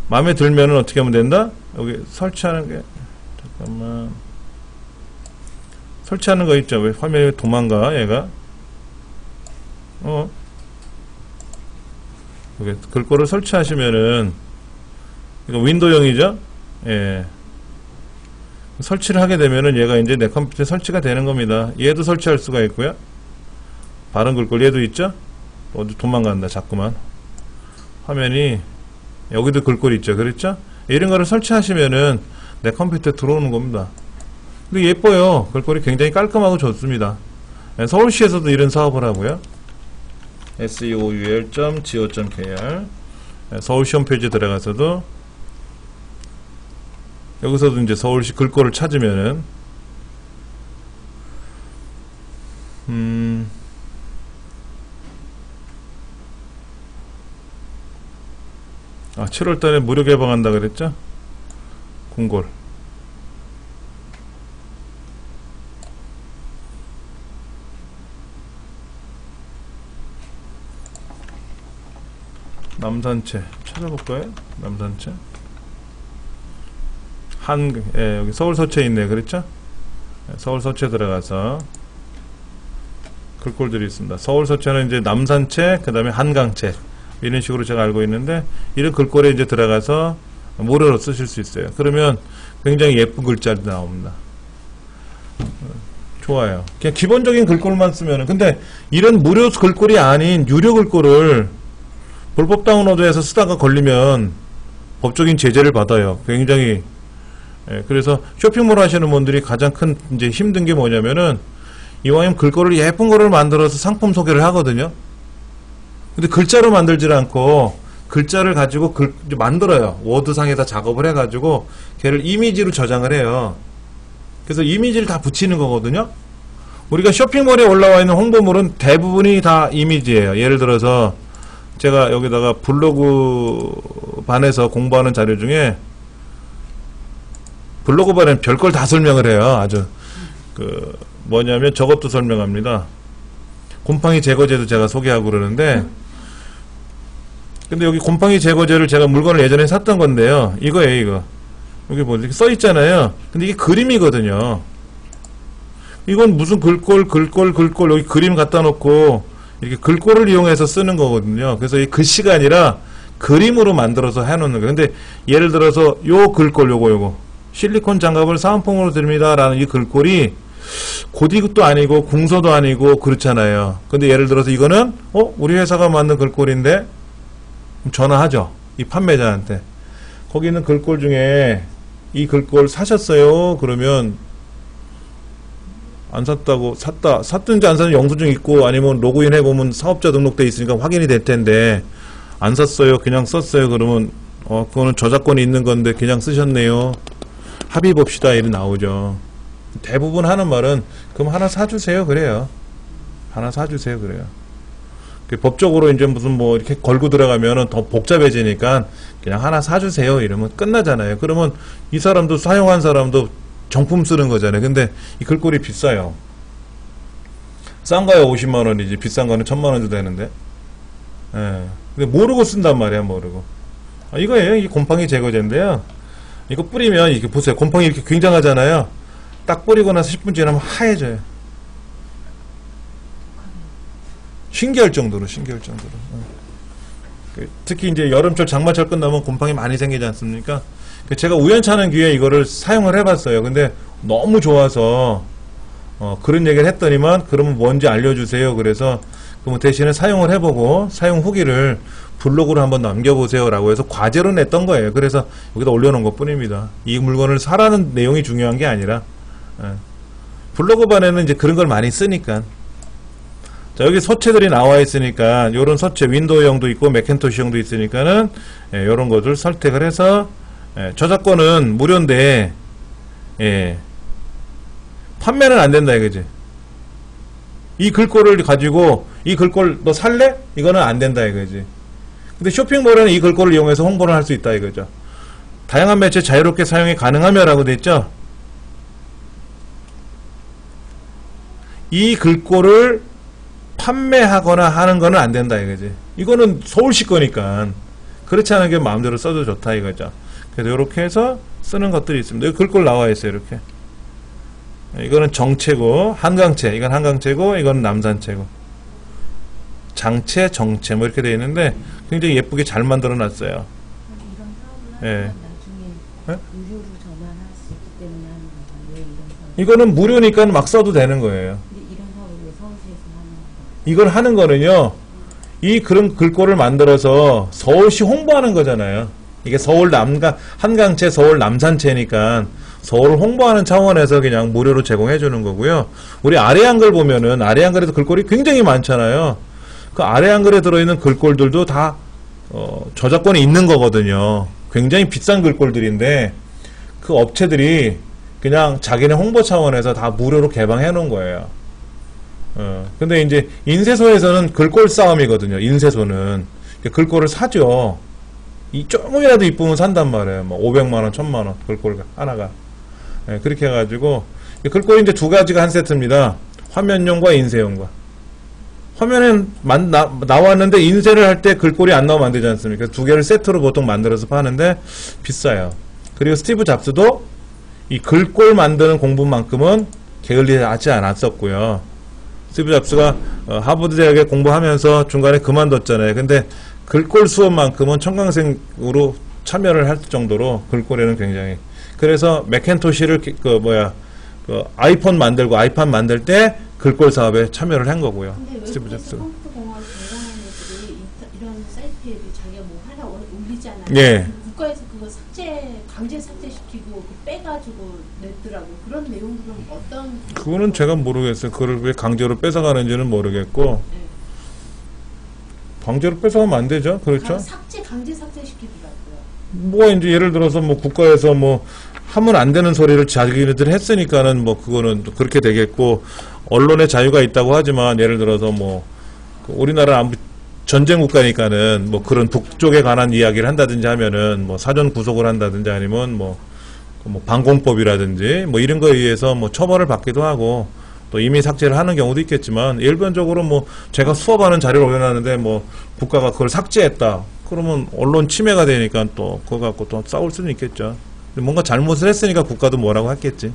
마음에 들면은 어떻게 하면 된다? 여기 설치하는 게, 잠깐만, 설치하는 거 있죠. 왜 화면이 도망가 얘가? 여기 글꼴을 설치하시면은 이거 윈도우용이죠? 예. 설치를 하게 되면은 얘가 이제 내 컴퓨터에 설치가 되는 겁니다. 얘도 설치할 수가 있고요. 바른 글꼴 얘도 있죠? 어디 도망간다 자꾸만. 화면이 여기도 글꼴 있죠. 그렇죠? 이런 거를 설치하시면은 내 컴퓨터에 들어오는 겁니다. 근데 예뻐요. 글꼴이 굉장히 깔끔하고 좋습니다. 예, 서울시에서도 이런 사업을 하고요. seoul.go.kr 서울시 홈페이지에 들어가서도 여기서도 이제 서울시 글꼴을 찾으면은 아 7월달에 무료 개방한다 그랬죠? 궁궐 남산채 찾아볼까요? 남산채 예, 여기 서울 서초에 있네. 그렇죠? 서울 서초에 들어가서 글꼴들이 있습니다. 서울 서초는 이제 남산채, 그 다음에 한강채 이런 식으로 제가 알고 있는데 이런 글꼴에 이제 들어가서 무료로 쓰실 수 있어요. 그러면 굉장히 예쁜 글자도 나옵니다. 좋아요. 그냥 기본적인 글꼴만 쓰면은 근데 이런 무료 글꼴이 아닌 유료 글꼴을 불법 다운로드해서 쓰다가 걸리면 법적인 제재를 받아요. 굉장히 그래서 쇼핑몰 하시는 분들이 가장 큰 이제 힘든 게 뭐냐면은 이왕이면 글꼴을 예쁜 거를 만들어서 상품 소개를 하거든요. 근데 글자로 만들질 않고 글자를 가지고 만들어요. 워드상에다 작업을 해가지고 걔를 이미지로 저장을 해요. 그래서 이미지를 다 붙이는 거거든요. 우리가 쇼핑몰에 올라와 있는 홍보물은 대부분이 다 이미지예요. 예를 들어서 제가 여기다가 블로그 반에서 공부하는 자료 중에 블로그 반에는 별걸 다 설명을 해요. 아주 뭐냐면 저것도 설명합니다. 곰팡이 제거제도 제가 소개하고 그러는데 근데 여기 곰팡이 제거제를 제가 물건을 예전에 샀던 건데요. 이거예요. 이거 여기 뭐 이렇게 써 있잖아요. 근데 이게 그림이거든요. 이건 무슨 글꼴 여기 그림 갖다 놓고 이렇게 글꼴을 이용해서 쓰는 거거든요. 그래서 이 글씨가 아니라 그림으로 만들어서 해놓는 거예요. 근데 예를 들어서 요 글꼴 요거 실리콘 장갑을 사은품으로 드립니다 라는 이 글꼴이 고딕도 아니고 궁서도 아니고 그렇잖아요. 근데 예를 들어서 이거는 우리 회사가 만든 글꼴인데 전화하죠. 이 판매자한테. 거기 있는 글꼴 중에 이 글꼴 사셨어요? 그러면 안 샀다고 샀든지 안 샀든지 영수증 있고 아니면 로그인 해보면 사업자 등록돼 있으니까 확인이 될 텐데 안 샀어요. 그냥 썼어요. 그러면 그거는 저작권이 있는 건데 그냥 쓰셨네요. 합의 봅시다. 이런 나오죠. 대부분 하는 말은 그럼 하나 사주세요. 그래요. 하나 사주세요. 그래요. 법적으로 이제 무슨 뭐 이렇게 걸고 들어가면은 더 복잡해지니까 그냥 하나 사주세요. 이러면 끝나잖아요. 그러면 이 사람도 사용한 사람도 정품 쓰는 거잖아요. 근데 이 글꼴이 비싸요. 싼 거야 50만 원이지 비싼 거는 1000만 원도 되는데. 예. 근데 모르고 쓴단 말이야. 모르고. 이거예요. 이 곰팡이 제거제인데요. 이거 뿌리면 이렇게 보세요. 곰팡이 이렇게 굉장하잖아요. 딱 뿌리고 나서 10분 지나면 하얘져요. 신기할 정도로. 특히 이제 여름철 장마철 끝나면 곰팡이 많이 생기지 않습니까? 제가 우연찮은 기회에 이거를 사용을 해봤어요. 근데 너무 좋아서 그런 얘기를 했더니만 그러면 뭔지 알려주세요. 그래서 그럼 대신에 사용을 해보고 사용 후기를 블로그로 한번 남겨보세요 라고 해서 과제로 냈던 거예요. 그래서 여기다 올려놓은 것 뿐입니다. 이 물건을 사라는 내용이 중요한 게 아니라 블로그 반에는 이제 그런 걸 많이 쓰니까. 자, 여기 서체들이 나와 있으니까 요런 서체 윈도우형도 있고 맥킨토시형도 있으니까는 요런 것들 선택을 해서 저작권은 무료인데 판매는 안 된다 이거지. 이 글꼴을 가지고 이 글꼴 너 살래? 이거는 안 된다 이거지. 근데 쇼핑몰에는 이 글꼴을 이용해서 홍보를 할 수 있다 이거죠. 다양한 매체 자유롭게 사용이 가능하며 라고 돼 있죠. 이 글꼴을 판매하거나 하는 거는 안 된다 이거지. 이거는 서울시 거니까 그렇지 않은 게 마음대로 써도 좋다 이거죠. 그래서 이렇게 해서 쓰는 것들이 있습니다. 여기 글꼴 나와 있어요. 이렇게 이거는 정체고 한강체, 이건 한강체고 이건 남산체고 장체, 정체 뭐 이렇게 되어 있는데 굉장히 예쁘게 잘 만들어 놨어요. 이런 사업을 예. 하면 나중에 예? 무료로 전환할 수 있기 때문에 하는 건가요? 왜 이런 사업? 이거는 무료니까 막 써도 되는 거예요. 근데 이런 사업을 왜 서울시에서 하는 건가요? 이걸 하는 거는요, 이 그런 글꼴을 만들어서 서울시 홍보하는 거잖아요. 이게 서울 한강체, 서울 남산체니까 서울을 홍보하는 차원에서 그냥 무료로 제공해 주는 거고요. 우리 아래 한글 보면은 아래 한글에도 글꼴이 굉장히 많잖아요. 그 아래 한글에 들어있는 글꼴들도 다 저작권이 있는 거거든요. 굉장히 비싼 글꼴들인데 그 업체들이 그냥 자기네 홍보 차원에서 다 무료로 개방해 놓은 거예요. 근데 이제 인쇄소에서는 글꼴 싸움이거든요. 인쇄소는 글꼴을 사죠. 이 조금이라도 이쁘면 산단 말이에요. 뭐 500만원, 1000만원 글꼴 하나가. 예, 그렇게 해가지고 글꼴이 이제 두 가지가 한 세트입니다. 화면용과 인쇄용과. 화면엔 나왔는데 인쇄를 할 때 글꼴이 안 나오면 안 되지 않습니까? 두 개를 세트로 보통 만들어서 파는데 비싸요. 그리고 스티브 잡스도 이 글꼴 만드는 공부만큼은 게을리하지 않았었고요. 스티브 잡스가 하버드 대학에 공부하면서 중간에 그만뒀잖아요. 근데 글꼴 수업만큼은 청강생으로 참여를 할 정도로 글꼴에는 굉장히. 그래서 맥킨토시를 아이폰 만들고 아이팟 만들 때 글꼴 사업에 참여를 한 거고요. 근데 스티브 외국에서 잡스가. 컴퓨터 공학을 전공하는 애들이 이런 사이트에 자기가 뭐 하나 올리잖아요. 예. 국가에서 그거 강제 삭제시키고 빼가지고 냈더라고. 그런 내용들은 어떤? 그거는 제가 모르겠어요. 그걸 왜 강제로 뺏어가는지는 모르겠고. 네. 강제로 뺏어가면 안 되죠. 그렇죠. 강제 삭제시키더라고요. 뭐 이제 예를 들어서 뭐 국가에서 뭐 하면 안 되는 소리를 자기네들 했으니까는 뭐 그거는 그렇게 되겠고, 언론의 자유가 있다고 하지만 예를 들어서 뭐 우리나라 전쟁 국가니까는 뭐 그런 북쪽에 관한 이야기를 한다든지 하면은 뭐 사전 구속을 한다든지 아니면 뭐 방공법이라든지 뭐 이런 거에 의해서 뭐 처벌을 받기도 하고 또 이미 삭제를 하는 경우도 있겠지만, 일반적으로 뭐 제가 수업하는 자료를 올려놨는데 뭐 국가가 그걸 삭제했다 그러면 언론 침해가 되니까 또 그거 갖고 또 싸울 수는 있겠죠. 뭔가 잘못을 했으니까 국가도 뭐라고 했겠지.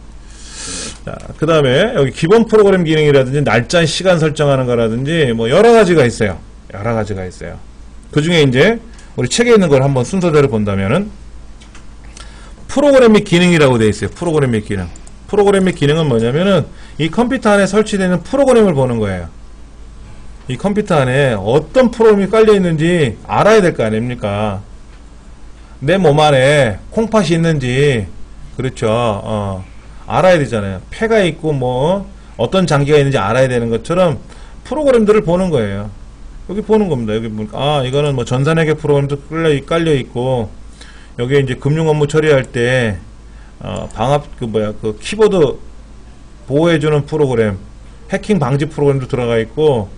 자, 그 다음에 여기 기본 프로그램 기능이라든지 날짜, 시간 설정하는 거라든지 뭐 여러 가지가 있어요. 여러 가지가 있어요. 그 중에 이제 우리 책에 있는 걸 한번 순서대로 본다면은 프로그램 및 기능이라고 되어 있어요. 프로그램 및 기능. 프로그램 및 기능은 뭐냐면은 이 컴퓨터 안에 설치되는 프로그램을 보는 거예요. 이 컴퓨터 안에 어떤 프로그램이 깔려 있는지 알아야 될 거 아닙니까? 내 몸 안에 콩팥이 있는지, 그렇죠. 알아야 되잖아요. 폐가 있고 뭐 어떤 장기가 있는지 알아야 되는 것처럼 프로그램들을 보는 거예요. 여기 보는 겁니다. 여기 보니까 이거는 뭐 전산회계 프로그램도 깔려 있고, 여기에 이제 금융 업무 처리할 때 그 키보드 보호해주는 프로그램, 해킹 방지 프로그램도 들어가 있고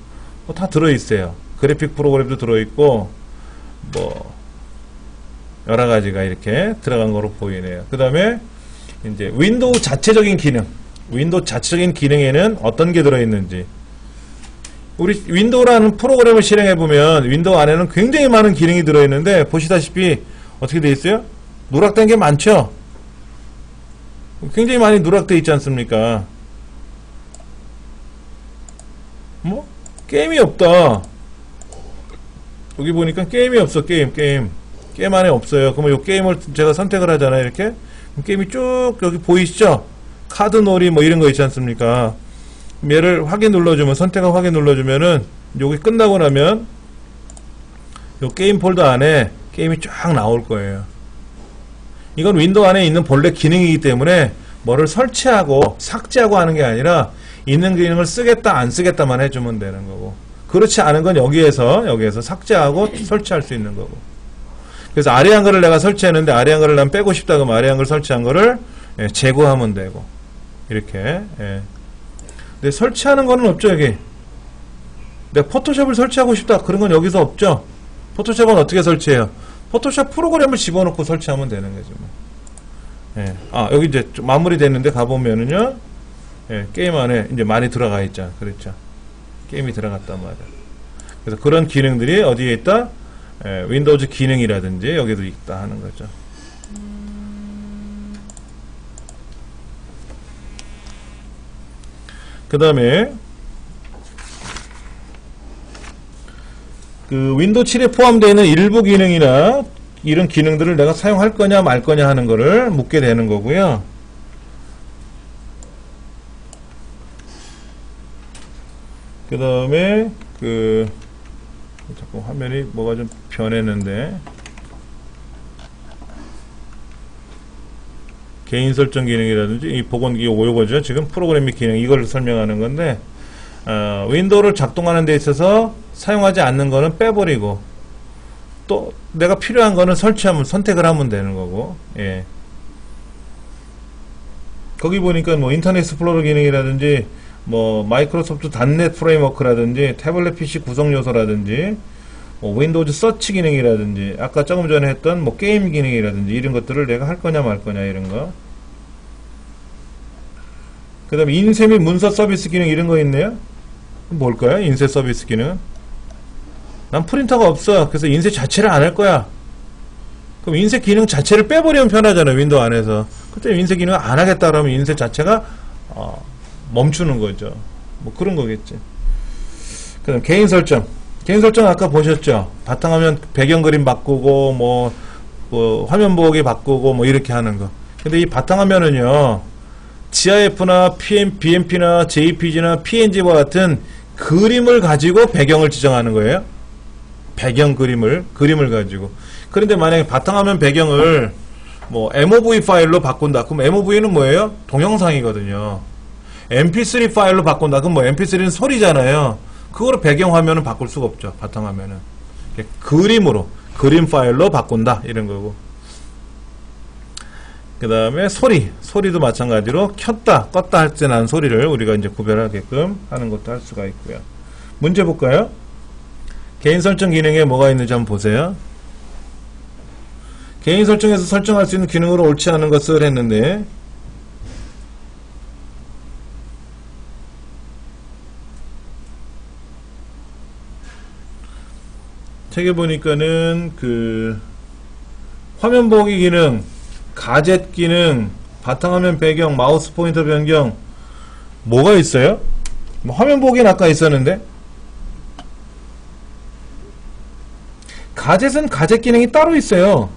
뭐 다 들어 있어요. 그래픽 프로그램도 들어 있고 뭐 여러 가지가 이렇게 들어간 거로 보이네요. 그 다음에 이제 윈도우 자체적인 기능, 윈도우 자체적인 기능에는 어떤 게 들어있는지. 우리 윈도우라는 프로그램을 실행해 보면 윈도우 안에는 굉장히 많은 기능이 들어있는데, 보시다시피 어떻게 되어 있어요? 누락된 게 많죠? 굉장히 많이 누락되어 있지 않습니까? 뭐? 게임이 없다. 여기 보니까 게임이 없어. 게임 안에 없어요. 그러면 이 게임을 제가 선택을 하잖아요. 이렇게 게임이 쭉 여기 보이시죠? 카드놀이 뭐 이런 거 있지 않습니까? 얘를 확인 눌러주면, 선택을 확인 눌러주면은 여기 끝나고 나면 이 게임 폴더 안에 게임이 쫙 나올 거예요. 이건 윈도우 안에 있는 본래 기능이기 때문에 뭐를 설치하고 삭제하고 하는 게 아니라 있는 기능을 쓰겠다 안 쓰겠다만 해주면 되는 거고, 그렇지 않은 건 여기에서 삭제하고 설치할 수 있는 거고. 그래서 아래 한글을 내가 설치했는데 아래 한글을 난 빼고 싶다 그러면 아래 한글 설치한 거를 제거하면 되고, 이렇게. 근데 설치하는 거는 없죠. 여기 내가 포토샵을 설치하고 싶다 그런 건 여기서 없죠. 포토샵은 어떻게 설치해요? 포토샵 프로그램을 집어넣고 설치하면 되는 거죠. 여기 이제 좀 마무리 됐는데 가보면은요, 게임 안에 이제 많이 들어가 있죠. 그렇죠. 게임이 들어갔단 말이야. 그래서 그런 기능들이 어디에 있다? 윈도우즈 기능이라든지 여기도 있다 하는 거죠. 그 다음에 그 윈도우 7에 포함되어 있는 일부 기능이나 이런 기능들을 내가 사용할 거냐 말 거냐 하는 거를 묻게 되는 거고요. 그 다음에 자꾸 화면이 뭐가 좀 변했는데, 개인 설정 기능이라든지 이 복원 요거죠. 지금 프로그래밍 기능 이걸 설명하는 건데, 윈도우를 작동하는 데 있어서 사용하지 않는 거는 빼버리고 또 내가 필요한 거는 설치하면 선택을 하면 되는 거고. 예. 거기 보니까 뭐 인터넷 익스플로러 기능이라든지 뭐 마이크로소프트 .넷 프레임워크라든지 태블릿 PC 구성 요소라든지 뭐 윈도우즈 서치 기능이라든지 아까 조금 전에 했던 뭐 게임 기능이라든지 이런 것들을 내가 할 거냐 말 거냐 이런 거. 그 다음에 인쇄 및 문서 서비스 기능 이런 거 있네요. 뭘까요? 인쇄 서비스 기능? 난 프린터가 없어. 그래서 인쇄 자체를 안 할 거야. 그럼 인쇄 기능 자체를 빼버리면 편하잖아요. 윈도우 안에서. 그때 인쇄 기능을 안 하겠다 그러면 인쇄 자체가 멈추는 거죠. 뭐 그런 거겠지. 그 다음 개인 설정. 개인 설정 아까 보셨죠? 바탕화면 배경 그림 바꾸고 뭐 화면 보기 바꾸고 뭐 이렇게 하는 거. 근데 이 바탕화면은요, GIF나 BMP나 JPG나 PNG와 같은 그림을 가지고 배경을 지정하는 거예요. 배경 그림을 가지고. 그런데 만약에 바탕화면 배경을 뭐 MOV 파일로 바꾼다. 그럼 MOV는 뭐예요? 동영상이거든요. MP3 파일로 바꾼다. 그럼 뭐 MP3는 소리잖아요. 그거로 배경화면은 바꿀 수가 없죠. 바탕화면은. 그림으로, 그림 파일로 바꾼다. 이런 거고. 그 다음에 소리도 마찬가지로 켰다, 껐다 할 때 나는 소리를 우리가 이제 구별하게끔 하는 것도 할 수가 있고요. 문제 볼까요? 개인 설정 기능에 뭐가 있는지 한번 보세요. 개인 설정에서 설정할 수 있는 기능으로 옳지 않은 것을 했는데, 책에 보니까는 화면 보기 기능, 가젯 기능, 바탕화면 배경, 마우스 포인터 변경 뭐가 있어요? 뭐 화면 보기는 아까 있었는데, 가젯은 가젯 기능이 따로 있어요.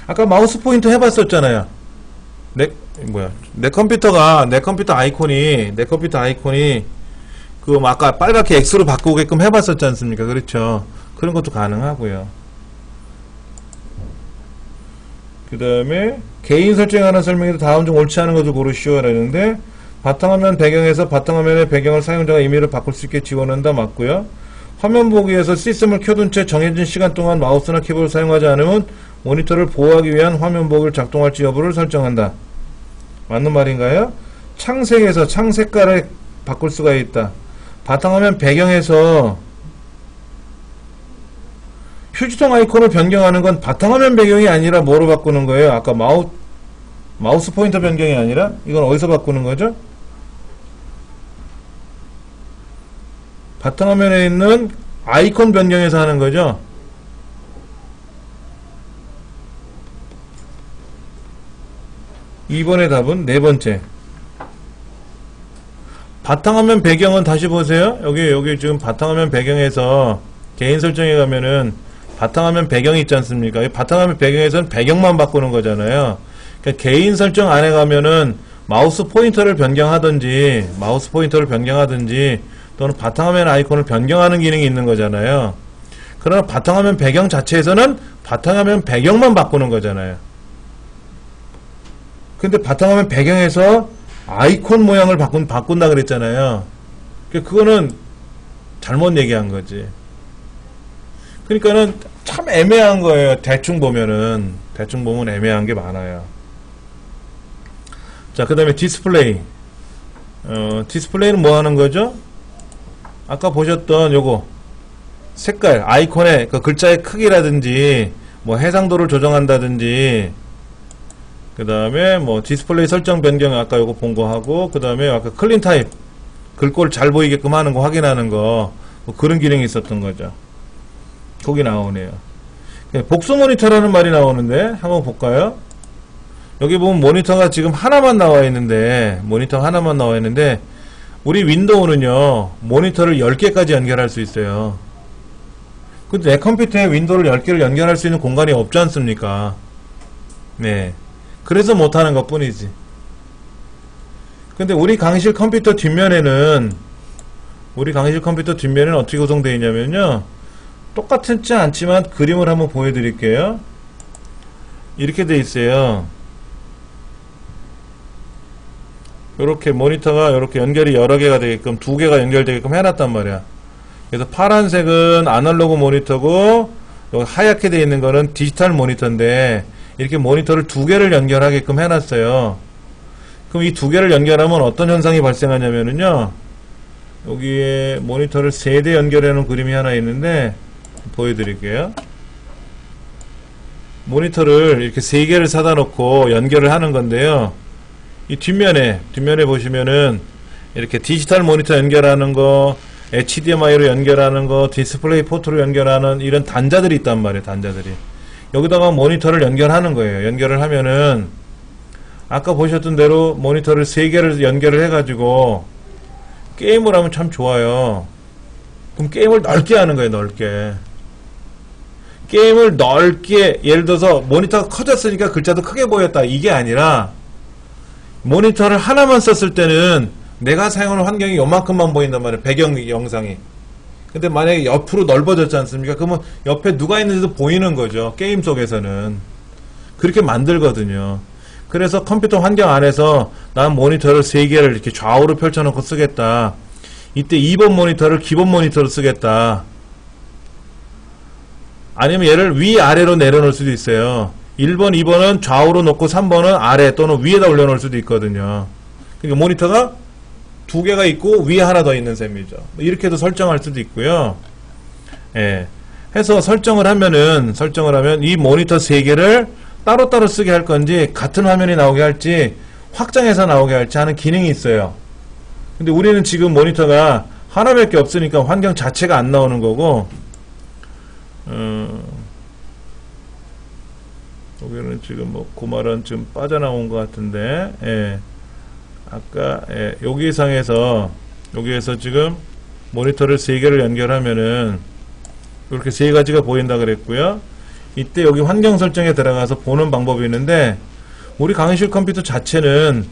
아까 마우스 포인터 해봤었잖아요. 내 컴퓨터 아이콘이 아까 빨갛게 X로 바꾸게끔 해봤었지 않습니까? 그렇죠. 그런 것도 가능하고요. 그 다음에 개인 설정에 관한 설명에도 다음 중 옳지 않은 것을 고르시오 라는데, 바탕화면 배경에서 바탕화면의 배경을 사용자가 임의로 바꿀 수 있게 지원한다. 맞고요. 화면 보기에서 시스템을 켜둔 채 정해진 시간 동안 마우스나 키보드를 사용하지 않으면 모니터를 보호하기 위한 화면 보기를 작동할지 여부를 설정한다. 맞는 말인가요? 창색에서 창 색깔을 바꿀 수가 있다. 바탕화면 배경에서 휴지통 아이콘을 변경하는 건 바탕화면 배경이 아니라 뭐로 바꾸는 거예요? 아까 마우스 포인터 변경이 아니라 이건 어디서 바꾸는 거죠? 바탕화면에 있는 아이콘 변경에서 하는 거죠. 2번의 답은 네 번째. 바탕화면 배경은 다시 보세요. 여기 지금 바탕화면 배경에서 개인 설정에 가면은 바탕화면 배경이 있지 않습니까? 이 바탕화면 배경에서는 배경만 바꾸는 거잖아요. 그러니까 개인 설정 안에 가면은 마우스 포인터를 변경하든지 또는 바탕화면 아이콘을 변경하는 기능이 있는 거잖아요. 그러나 바탕화면 배경 자체에서는 바탕화면 배경만 바꾸는 거잖아요. 근데 바탕화면 배경에서 아이콘 모양을 바꾼다 그랬잖아요. 그거는 잘못 얘기한 거지. 그러니까는 참 애매한 거예요. 대충 보면 애매한 게 많아요. 자, 그 다음에 디스플레이. 디스플레이는 뭐 하는 거죠? 아까 보셨던 요거 색깔, 아이콘의 그 글자의 크기라든지 뭐 해상도를 조정한다든지, 그 다음에 뭐 디스플레이 설정 변경 아까 요거 본 거 하고, 그 다음에 아까 클린 타입 글꼴 잘 보이게끔 하는 거 확인하는 거, 뭐 그런 기능이 있었던 거죠. 거기 나오네요. 복수 모니터라는 말이 나오는데 한번 볼까요? 여기 보면 모니터가 지금 하나만 나와 있는데, 모니터 하나만 나와 있는데, 우리 윈도우는요, 모니터를 10개까지 연결할 수 있어요. 근데 내 컴퓨터에 윈도우를 10개를 연결할 수 있는 공간이 없지 않습니까? 네. 그래서 못하는 것 뿐이지. 근데 우리 강의실 컴퓨터 뒷면에는 어떻게 구성되어 있냐면요, 똑같지 않지만 그림을 한번 보여드릴게요. 이렇게 돼 있어요. 이렇게 모니터가 이렇게 연결이 여러 개가 되게끔, 2개가 연결되게끔 해놨단 말이야. 그래서 파란색은 아날로그 모니터고, 여기 하얗게 되어 있는 거는 디지털 모니터인데, 이렇게 모니터를 2개를 연결하게끔 해놨어요. 그럼 이 2개를 연결하면 어떤 현상이 발생하냐면요, 여기에 모니터를 3대 연결해 놓은 그림이 하나 있는데, 보여드릴게요. 모니터를 이렇게 3개를 사다 놓고 연결을 하는 건데요, 이 뒷면에 보시면은 이렇게 디지털 모니터 연결하는 거, HDMI로 연결하는 거, 디스플레이 포트로 연결하는 이런 단자들이 있단 말이에요. 단자들이 여기다가 모니터를 연결하는 거예요. 연결을 하면은 아까 보셨던 대로 모니터를 3개를 연결을 해가지고 게임을 하면 참 좋아요. 그럼 게임을 넓게 하는 거예요. 넓게 게임을 넓게, 예를 들어서 모니터가 커졌으니까 글자도 크게 보였다, 이게 아니라 모니터를 하나만 썼을 때는 내가 사용하는 환경이 요만큼만 보인단 말이에요. 배경 영상이. 근데 만약에 옆으로 넓어졌지 않습니까? 그러면 옆에 누가 있는지도 보이는 거죠. 게임 속에서는. 그렇게 만들거든요. 그래서 컴퓨터 환경 안에서 난 모니터를 3개를 이렇게 좌우로 펼쳐놓고 쓰겠다. 이때 2번 모니터를 기본 모니터로 쓰겠다. 아니면 얘를 위아래로 내려놓을 수도 있어요. 1번, 2번은 좌우로 놓고 3번은 아래 또는 위에다 올려놓을 수도 있거든요. 그러니까 모니터가 2개가 있고 위에 하나 더 있는 셈이죠. 이렇게도 설정할 수도 있고요. 예. 해서 설정을 하면 이 모니터 3개를 따로따로 쓰게 할 건지 같은 화면이 나오게 할지 확장해서 나오게 할지 하는 기능이 있어요. 근데 우리는 지금 모니터가 하나밖에 없으니까 환경 자체가 안 나오는 거고, 여기는 지금 뭐 그 말은 좀 빠져나온 것 같은데, 예. 아까 여기에서 지금 모니터를 3개를 연결하면은 이렇게 3가지가 보인다 그랬고요. 이때 여기 환경 설정에 들어가서 보는 방법이 있는데, 우리 강의실 컴퓨터 자체는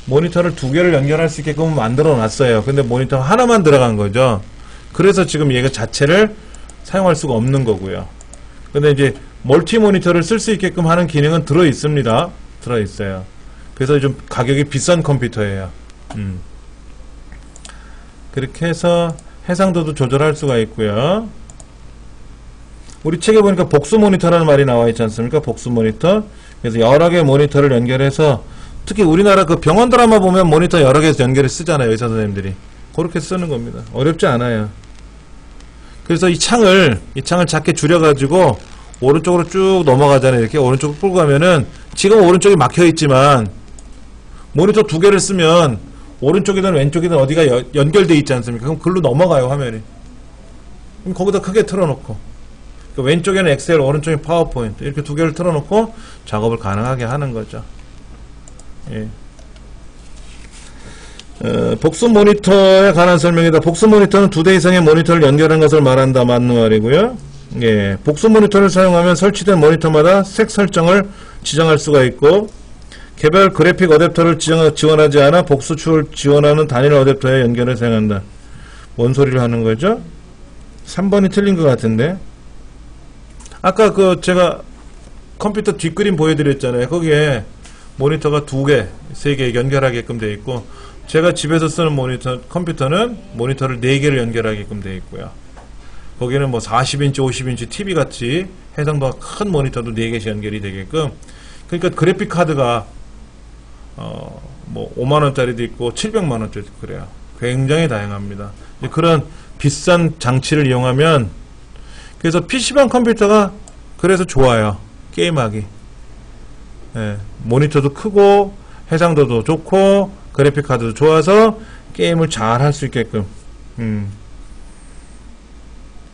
모니터를 2개를 연결할 수 있게끔 만들어 놨어요. 근데 모니터 하나만 들어간 거죠. 그래서 지금 얘가 자체를 사용할 수가 없는 거고요. 근데 이제 멀티 모니터를 쓸 수 있게끔 하는 기능은 들어 있습니다. 들어 있어요. 그래서 좀 가격이 비싼 컴퓨터예요. 그렇게 해서 해상도도 조절할 수가 있고요. 우리 책에 보니까 복수 모니터라는 말이 나와 있지 않습니까? 복수 모니터. 그래서 여러 개의 모니터를 연결해서, 특히 우리나라 그 병원 드라마 보면 모니터 여러 개에서 연결해 쓰잖아요. 의사 선생님들이. 그렇게 쓰는 겁니다. 어렵지 않아요. 그래서 이 창을 작게 줄여가지고 오른쪽으로 쭉 넘어가잖아요. 이렇게 오른쪽으로 끌고 가면은, 지금 오른쪽이 막혀 있지만 모니터 2개를 쓰면 오른쪽이든 왼쪽이든 어디가 연결되어 있지 않습니까? 그럼 글로 넘어가요, 화면이. 그럼 거기다 크게 틀어놓고, 그러니까 왼쪽에는 엑셀, 오른쪽에 파워포인트, 이렇게 2개를 틀어놓고 작업을 가능하게 하는 거죠. 예. 복수 모니터에 관한 설명이다. 복수 모니터는 2대 이상의 모니터를 연결한 것을 말한다. 맞는 말이고요. 예. 복수 모니터를 사용하면 설치된 모니터마다 색 설정을 지정할 수가 있고, 개별 그래픽 어댑터를 지원하지 않아 복수축을 지원하는 단일 어댑터에 연결을 사용한다. 뭔 소리를 하는 거죠? 3번이 틀린 것 같은데. 아까 제가 컴퓨터 뒷그림 보여드렸잖아요. 거기에 모니터가 2개, 3개 연결하게끔 되어 있고, 제가 집에서 쓰는 컴퓨터는 모니터를 4개를 연결하게끔 되어 있고요. 거기는 뭐 40인치, 50인치 TV 같이 해상도가 큰 모니터도 4개씩 연결이 되게끔. 그러니까 그래픽 카드가 뭐 5만원짜리도 있고 700만원짜리도 있고 그래요. 굉장히 다양합니다. 그런 비싼 장치를 이용하면, 그래서 PC방 컴퓨터가 그래서 좋아요. 게임하기. 예, 모니터도 크고 해상도도 좋고 그래픽 카드도 좋아서 게임을 잘 할 수 있게끔.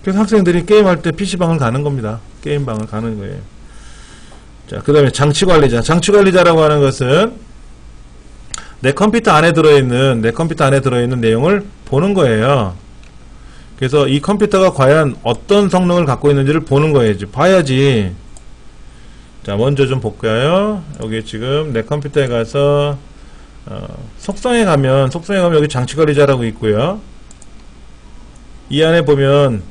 그래서 학생들이 게임할 때 PC방을 가는 겁니다. 게임방을 가는 거예요. 자, 그 다음에 장치관리자. 장치관리자라고 하는 것은 내 컴퓨터 안에 들어있는 내용을 보는 거예요. 그래서 이 컴퓨터가 과연 어떤 성능을 갖고 있는지를 보는 거예요. 봐야지. 자, 먼저 좀 볼까요? 여기 지금 내 컴퓨터에 가서 속성에 가면 여기 장치관리자라고 있고요. 이 안에 보면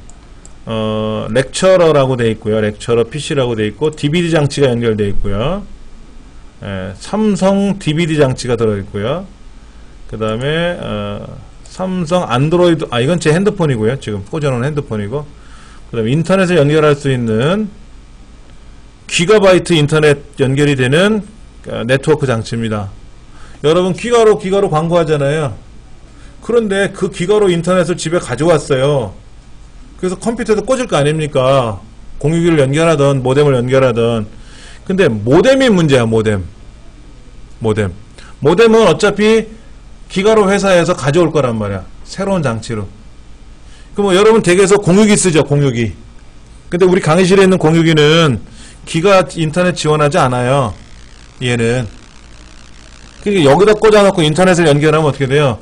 렉처러라고 되어 있고요. 렉처러 PC라고 되어 있고 DVD 장치가 연결되어 있고요. 삼성 DVD 장치가 들어 있고요. 그 다음에 삼성 안드로이드, 이건 제 핸드폰이고요. 지금 꽂아놓은 핸드폰이고, 그 다음에 인터넷에 연결할 수 있는 기가바이트 인터넷 연결이 되는 네트워크 장치입니다. 여러분 기가로 광고하잖아요. 그런데 그 기가로 인터넷을 집에 가져왔어요. 그래서 컴퓨터에도 꽂을 거 아닙니까? 공유기를 연결하던 모뎀을 연결하던. 근데 모뎀이 문제야. 모뎀은 어차피 기가로 회사에서 가져올 거란 말이야. 새로운 장치로. 그럼 여러분 댁에서 공유기 쓰죠. 공유기. 근데 우리 강의실에 있는 공유기는 기가 인터넷 지원하지 않아요. 얘는. 그러니까 여기다 꽂아놓고 인터넷을 연결하면 어떻게 돼요?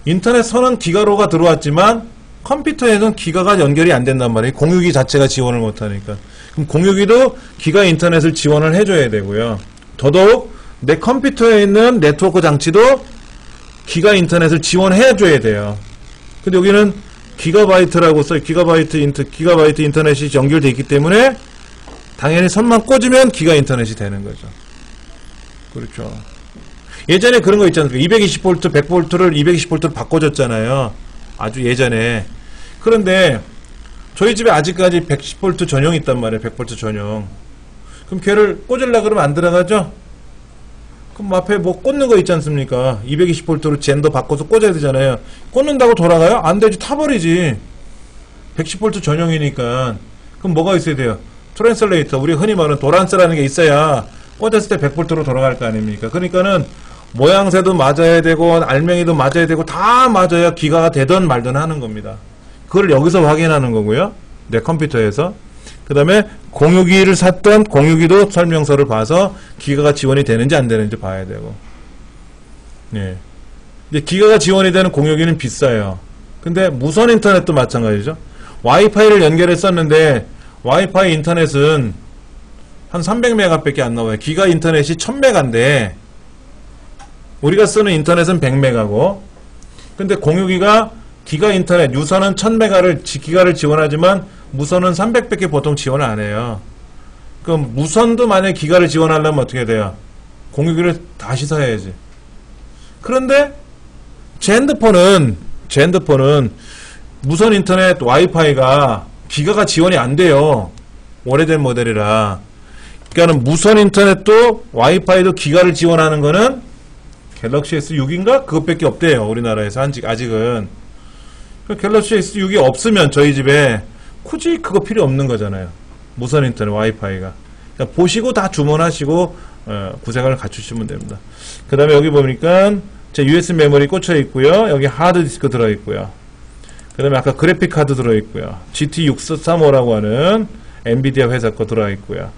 인터넷 선은 기가로가 들어왔지만 컴퓨터에는 기가가 연결이 안 된단 말이에요. 공유기 자체가 지원을 못하니까. 그럼 공유기도 기가 인터넷을 지원을 해줘야 되고요. 더더욱 내 컴퓨터에 있는 네트워크 장치도 기가 인터넷을 지원해줘야 돼요. 근데 여기는 기가바이트라고 써요. 기가바이트 인터넷이 연결되어 있기 때문에 당연히 선만 꽂으면 기가 인터넷이 되는 거죠. 그렇죠. 예전에 그런 거 있지 않습니까? 220V, 100V를 220V로 바꿔줬잖아요. 아주 예전에. 그런데 저희 집에 아직까지 110V 전용이 있단 말이에요. 100V 전용. 그럼 걔를 꽂으려고 그러면 안 들어가죠? 그럼 앞에 뭐 꽂는 거 있지 않습니까? 220V로 젠더 바꿔서 꽂아야 되잖아요. 꽂는다고 돌아가요? 안 되지. 타버리지. 110V 전용이니까. 그럼 뭐가 있어야 돼요? 트랜슬레이터. 우리 흔히 말하는 도란스라는 게 있어야 꽂았을 때 100V로 돌아갈 거 아닙니까? 그러니까는 모양새도 맞아야 되고 알맹이도 맞아야 되고 다 맞아야 기가가 되든 말든 하는 겁니다. 그걸 여기서 확인하는 거고요. 내 컴퓨터에서. 그 다음에 공유기를 샀던 공유기도 설명서를 봐서 기가가 지원이 되는지 안 되는지 봐야 되고. 예. 근데 기가가 지원이 되는 공유기는 비싸요. 근데 무선 인터넷도 마찬가지죠. 와이파이를 연결했었는데 와이파이 인터넷은 한 300메가 밖에 안 나와요. 기가 인터넷이 1000메가인데 우리가 쓰는 인터넷은 100메가고, 근데 공유기가 기가 인터넷, 유선은 1000메가를, 기가를 지원하지만 무선은 300밖에 보통 지원을 안 해요. 그럼 무선도 만약에 기가를 지원하려면 어떻게 돼요? 공유기를 다시 사야지. 그런데 제 핸드폰은 무선 인터넷 와이파이가 기가가 지원이 안 돼요. 오래된 모델이라. 그러니까는 무선 인터넷도 와이파이도 기가를 지원하는 거는 갤럭시 S6인가? 그것밖에 없대요. 우리나라에서 아직은. 갤럭시 S6이 없으면 저희 집에 굳이 그거 필요 없는 거잖아요. 무선 인터넷 와이파이가. 그러니까 보시고 다 주문하시고 구색을 갖추시면 됩니다. 그 다음에 여기 보니까 제 USB 메모리 꽂혀 있고요. 여기 하드디스크 들어있고요. 그 다음에 아까 그래픽 카드 들어있고요. GT635라고 하는 엔비디아 회사 거 들어있고요.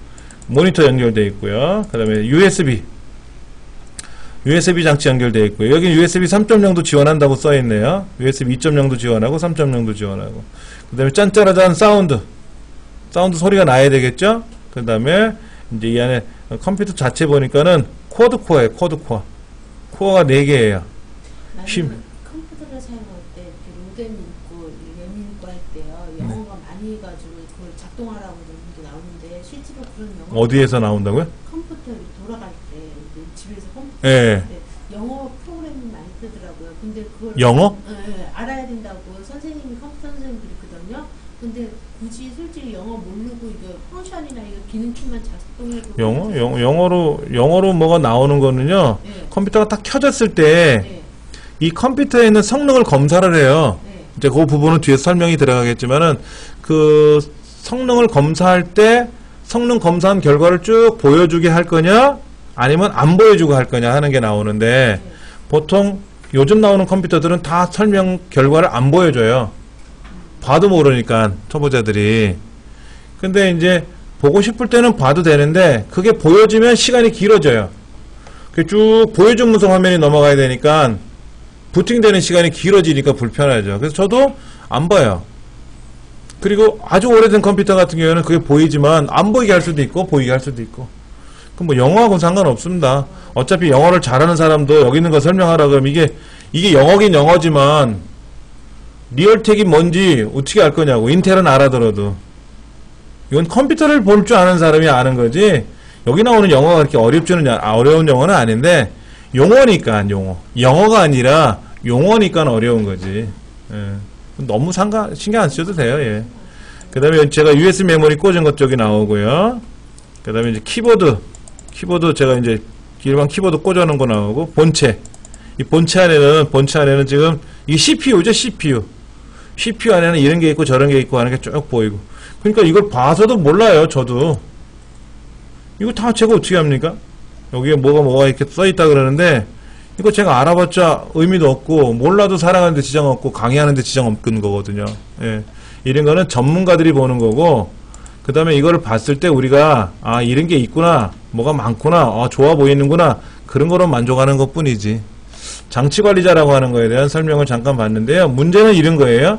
모니터 연결되어 있고요. 그 다음에 USB 장치 연결되어 있고요. 여기 USB 3.0도 지원한다고 써있네요. USB 2.0도 지원하고 3.0도 지원하고. 그 다음에 짠짜라짠 사운드 소리가 나야 되겠죠? 그 다음에 이제 이 안에 컴퓨터 자체 보니까는 쿼드코어예요. 코어가 4개예요. 컴퓨터를 사용할 때 이렇게 로뎀 있고 램 있고 할 때요. 영어가 많이 해가지고 그걸 작동하라고 게 나오는데 실제로 그런 영어 어디에서 나온다고요? 컴퓨터 돌아갈 때 집에서 컴퓨터 예. 할 때 영어 프로그램이 많이 뜨더라고요. 근데 그걸 영어? 알아야 된다고 선생님이 컴퓨터 선생님들이 그러거든요. 근데 굳이 솔직히 영어 모르고 이거 펑션이나 이거 기능키만 작동해도 영어로 뭐가 나오는 거는요. 네. 컴퓨터가 딱 켜졌을 때 이 컴퓨터에 있는 성능을 검사를 해요. 이제 그 부분은 뒤에서 설명이 들어가겠지만은 그 성능을 검사할 때 성능 검사한 결과를 쭉 보여주게 할 거냐 아니면 안 보여주고 할 거냐 하는 게 나오는데 보통 요즘 나오는 컴퓨터들은 다 설명 결과를 안 보여줘요. 봐도 모르니까 초보자들이. 근데 이제 보고 싶을 때는 봐도 되는데 그게 보여지면 시간이 길어져요. 쭉 보여준 화면이 넘어가야 되니까 부팅되는 시간이 길어지니까 불편하죠. 그래서 저도 안 봐요. 그리고 아주 오래된 컴퓨터 같은 경우에는 그게 보이지만 안 보이게 할 수도 있고 보이게 할 수도 있고. 그럼 뭐 영어하고는 상관없습니다. 어차피 영어를 잘하는 사람도 여기 있는 거 설명하라 그러면 이게 영어긴 영어지만 리얼텍이 뭔지 어떻게 알 거냐고. 인텔은 알아들어도. 이건 컴퓨터를 볼 줄 아는 사람이 아는 거지. 여기 나오는 영어가 그렇게 어려운 영어는 아닌데 용어니까 영어가 아니라 용어니까 어려운 거지. 예. 너무 신경 안 쓰셔도 돼요. 예. 그 다음에 제가 USB 메모리 꽂은 것 쪽이 나오고요. 그 다음에 이제 키보드 제가 이제 일반 키보드 꽂아놓은 거 나오고 본체. 이 본체 안에는 지금 이 CPU죠. CPU 안에는 이런 게 있고 저런 게 있고 하는 게 쭉 보이고. 그러니까 이걸 봐서도 몰라요. 저도. 이거 다 제가 어떻게 합니까? 여기에 뭐가 이렇게 써있다 그러는데 이거 제가 알아봤자 의미도 없고 몰라도 살아가는데 지장 없고 강의하는데 지장 없는 거거든요. 예. 이런 거는 전문가들이 보는 거고 그 다음에 이거를 봤을 때 우리가 이런 게 있구나, 뭐가 많구나, 좋아 보이는구나, 그런 거로 만족하는 것 뿐이지. 장치관리자라고 하는 거에 대한 설명을 잠깐 봤는데요. 문제는 이런 거예요.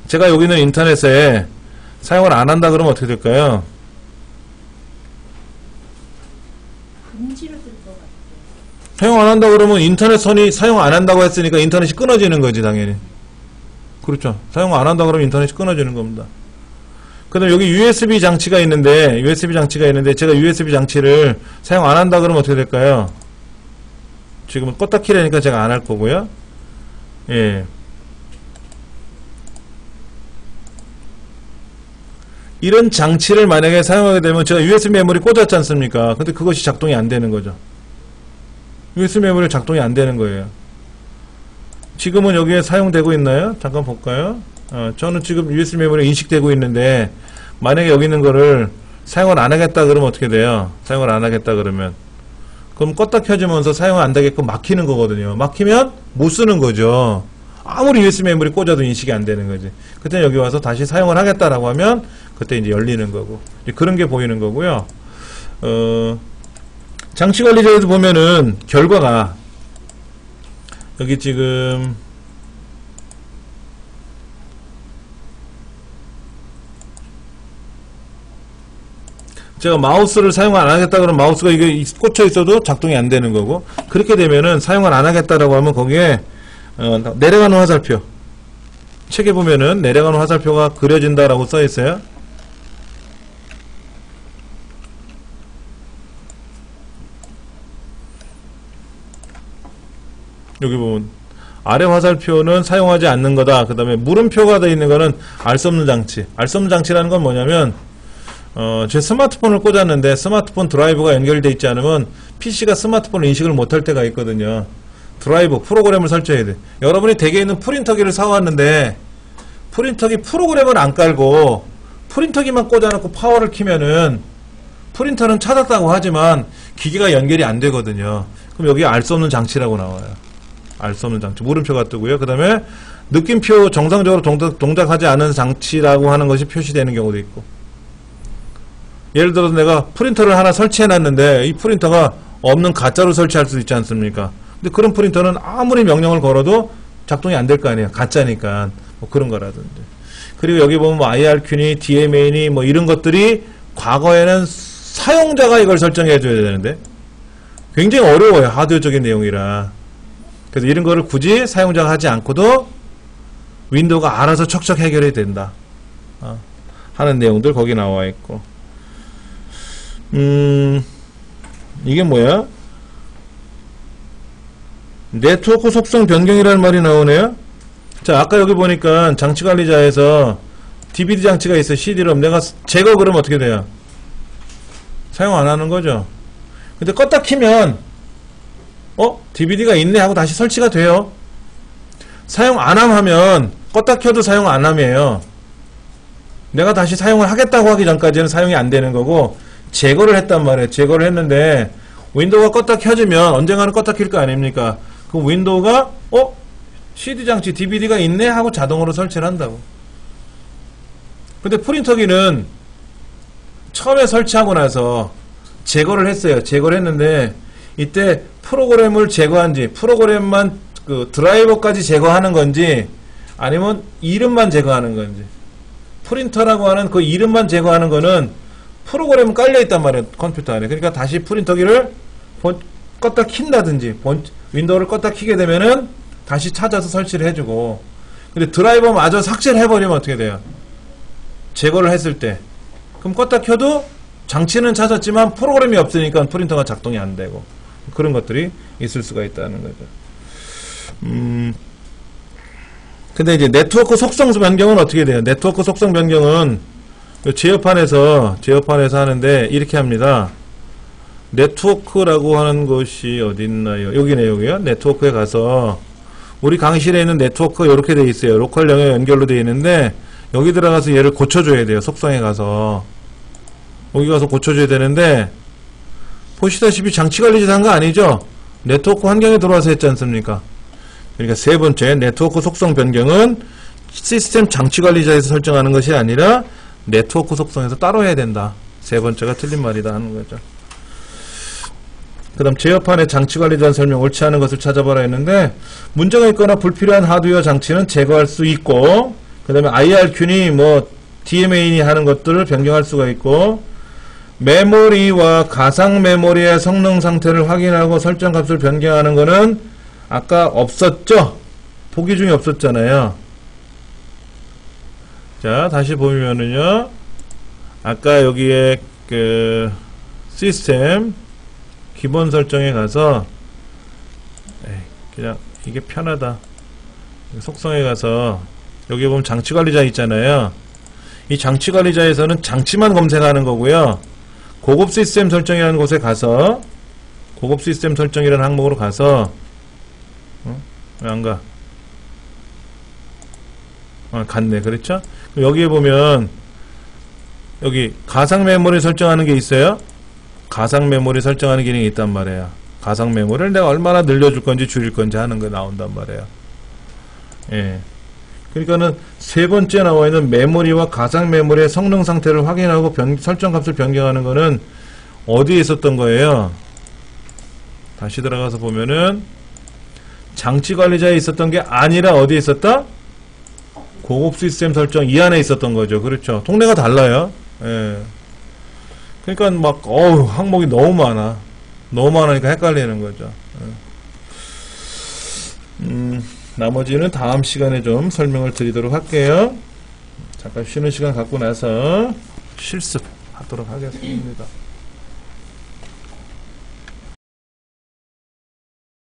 제가 여기는 인터넷에 사용을 안 한다 그러면 어떻게 될까요? 금지로 될 것 같아요. 사용 안 한다 그러면 인터넷 선이 사용 안 한다고 했으니까 인터넷이 끊어지는 거지, 당연히. 그렇죠. 사용 안 한다 그러면 인터넷이 끊어지는 겁니다. 그 다음에 여기 USB 장치가 있는데 제가 USB 장치를 사용 안 한다 그러면 어떻게 될까요? 지금은 껐다 키라니까 제가 안 할 거고요. 예. 이런 장치를 만약에 사용하게 되면 제가 USB 메모리 꽂았지 않습니까? 근데 그것이 작동이 안 되는 거죠. USB 메모리 작동이 안 되는 거예요. 지금은 여기에 사용되고 있나요? 잠깐 볼까요? 저는 지금 USB 메모리 인식되고 있는데 만약에 여기 있는 거를 사용을 안 하겠다 그러면 어떻게 돼요? 사용을 안 하겠다 그러면 그럼 껐다 켜지면서 사용을 안 되게끔 막히는 거거든요. 막히면 못 쓰는 거죠. 아무리 USB 메모리 꽂아도 인식이 안 되는 거지. 그때 여기 와서 다시 사용을 하겠다라고 하면 그때 이제 열리는 거고. 이제 그런 게 보이는 거고요. 장치관리자에서 보면은 결과가 여기 지금 제가 마우스를 사용 안 하겠다 그러면 마우스가 이게 꽂혀 있어도 작동이 안 되는 거고, 그렇게 되면은 사용을 안 하겠다라고 하면 거기에 내려가는 화살표, 책에 보면은 내려가는 화살표가 그려진다라고 써 있어요. 여기 보면 아래 화살표는 사용하지 않는 거다. 그 다음에 물음표가 되어 있는 거는 알 수 없는 장치. 알 수 없는 장치라는 건 뭐냐면 제 스마트폰을 꽂았는데 스마트폰 드라이브가 연결되어 있지 않으면 PC가 스마트폰을 인식을 못할 때가 있거든요. 드라이브 프로그램을 설정해야 돼. 여러분이 댁에 있는 프린터기를 사왔는데 프린터기 프로그램을 안 깔고 프린터기만 꽂아놓고 파워를 키면은 프린터는 찾았다고 하지만 기기가 연결이 안 되거든요. 그럼 여기 알 수 없는 장치라고 나와요. 알 수 없는 장치. 물음표가 뜨고요. 그 다음에 느낌표 정상적으로 동작하지 않은 장치라고 하는 것이 표시되는 경우도 있고. 예를 들어서 내가 프린터를 하나 설치해 놨는데 이 프린터가 없는 가짜로 설치할 수도 있지 않습니까? 근데 그런 프린터는 아무리 명령을 걸어도 작동이 안 될 거 아니에요. 가짜니까. 뭐 그런 거라든지. 그리고 여기 보면 뭐 IRQ니 DMA니 뭐 이런 것들이 과거에는 사용자가 이걸 설정해 줘야 되는데 굉장히 어려워요. 하드웨어적인 내용이라. 그래서 이런 거를 굳이 사용자가 하지 않고도 윈도우가 알아서 척척 해결이 된다 하는 내용들 거기 나와 있고. 이게 뭐야? 네트워크 속성 변경이라는 말이 나오네요. 자, 아까 여기 보니까 장치관리자에서 DVD 장치가 있어. CD-롬. 내가 제거 그러면 어떻게 돼요? 사용 안 하는 거죠. 근데 껐다 키면 DVD가 있네 하고 다시 설치가 돼요. 사용 안 하면 껐다 켜도 사용 안 함이에요. 내가 다시 사용을 하겠다고 하기 전까지는 사용이 안 되는 거고, 제거를 했단 말이에요. 제거를 했는데 윈도우가 껐다 켜지면 언젠가는 껐다 킬 거 아닙니까? 그 윈도우가 CD 장치 DVD가 있네 하고 자동으로 설치를 한다고. 근데 프린터기는 처음에 설치하고 나서 제거를 했어요. 제거를 했는데 이때 프로그램을 제거한지 프로그램만 그 드라이버까지 제거하는 건지 아니면 이름만 제거하는 건지 프린터라고 하는 그 이름만 제거하는 거는 프로그램 깔려 있단 말이에요. 컴퓨터 안에. 그러니까 다시 프린터기를 껐다 킨다든지 윈도우를 껐다 키게 되면은 다시 찾아서 설치를 해주고 근데 드라이버마저 삭제를 해버리면 어떻게 돼요? 제거를 했을 때 그럼 껐다 켜도 장치는 찾았지만 프로그램이 없으니까 프린터가 작동이 안 되고 그런 것들이 있을 수가 있다는 거죠. 근데 이제 네트워크 속성 변경은 어떻게 돼요? 네트워크 속성 변경은 제어판에서 하는데 이렇게 합니다. 네트워크라고 하는 것이 어디 있나요? 여기네, 여기요. 네트워크에 가서 우리 강의실에 있는 네트워크가 이렇게 되어 있어요. 로컬 영역 연결로 되어 있는데 여기 들어가서 얘를 고쳐줘야 돼요. 속성에 가서 여기 가서 고쳐줘야 되는데 보시다시피 장치관리자 한 거 아니죠? 네트워크 환경에 들어와서 했지 않습니까? 그러니까 세 번째 네트워크 속성 변경은 시스템 장치관리자에서 설정하는 것이 아니라 네트워크 속성에서 따로 해야 된다. 세 번째가 틀린 말이다 하는 거죠. 그 다음 제어판에 장치관리자는 설명 옳지 않은 것을 찾아봐라 했는데 문제가 있거나 불필요한 하드웨어 장치는 제거할 수 있고 그 다음에 IRQ니 뭐 DMA니 하는 것들을 변경할 수가 있고 메모리와 가상 메모리의 성능 상태를 확인하고 설정 값을 변경하는 거는 아까 없었죠? 보기 중에 없었잖아요. 자, 다시 보면은요. 아까 여기에 그 시스템 기본 설정에 가서 그냥 이게 편하다. 속성에 가서 여기 보면 장치관리자 있잖아요. 이 장치관리자에서는 장치만 검색하는 거고요. 고급 시스템 설정이라는 곳에 가서 고급 시스템 설정이라는 항목으로 가서 왜 안 가? 갔네. 그렇죠? 여기에 보면 여기 가상 메모리 설정하는 게 있어요. 가상 메모리 설정하는 기능이 있단 말이에요. 가상 메모리를 내가 얼마나 늘려줄 건지 줄일 건지 하는 거 나온단 말이에요. 예. 그러니까는 세 번째 나와 있는 메모리와 가상 메모리의 성능 상태를 확인하고 설정 값을 변경하는 거는 어디에 있었던 거예요? 다시 들어가서 보면은 장치 관리자에 있었던 게 아니라 어디에 있었다? 고급 시스템 설정 이 안에 있었던 거죠. 그렇죠. 동네가 달라요. 예. 그러니까 막 항목이 너무 많아. 너무 많으니까 헷갈리는 거죠. 나머지는 다음 시간에 좀 설명을 드리도록 할게요. 잠깐 쉬는 시간 갖고 나서 실습하도록 하겠습니다.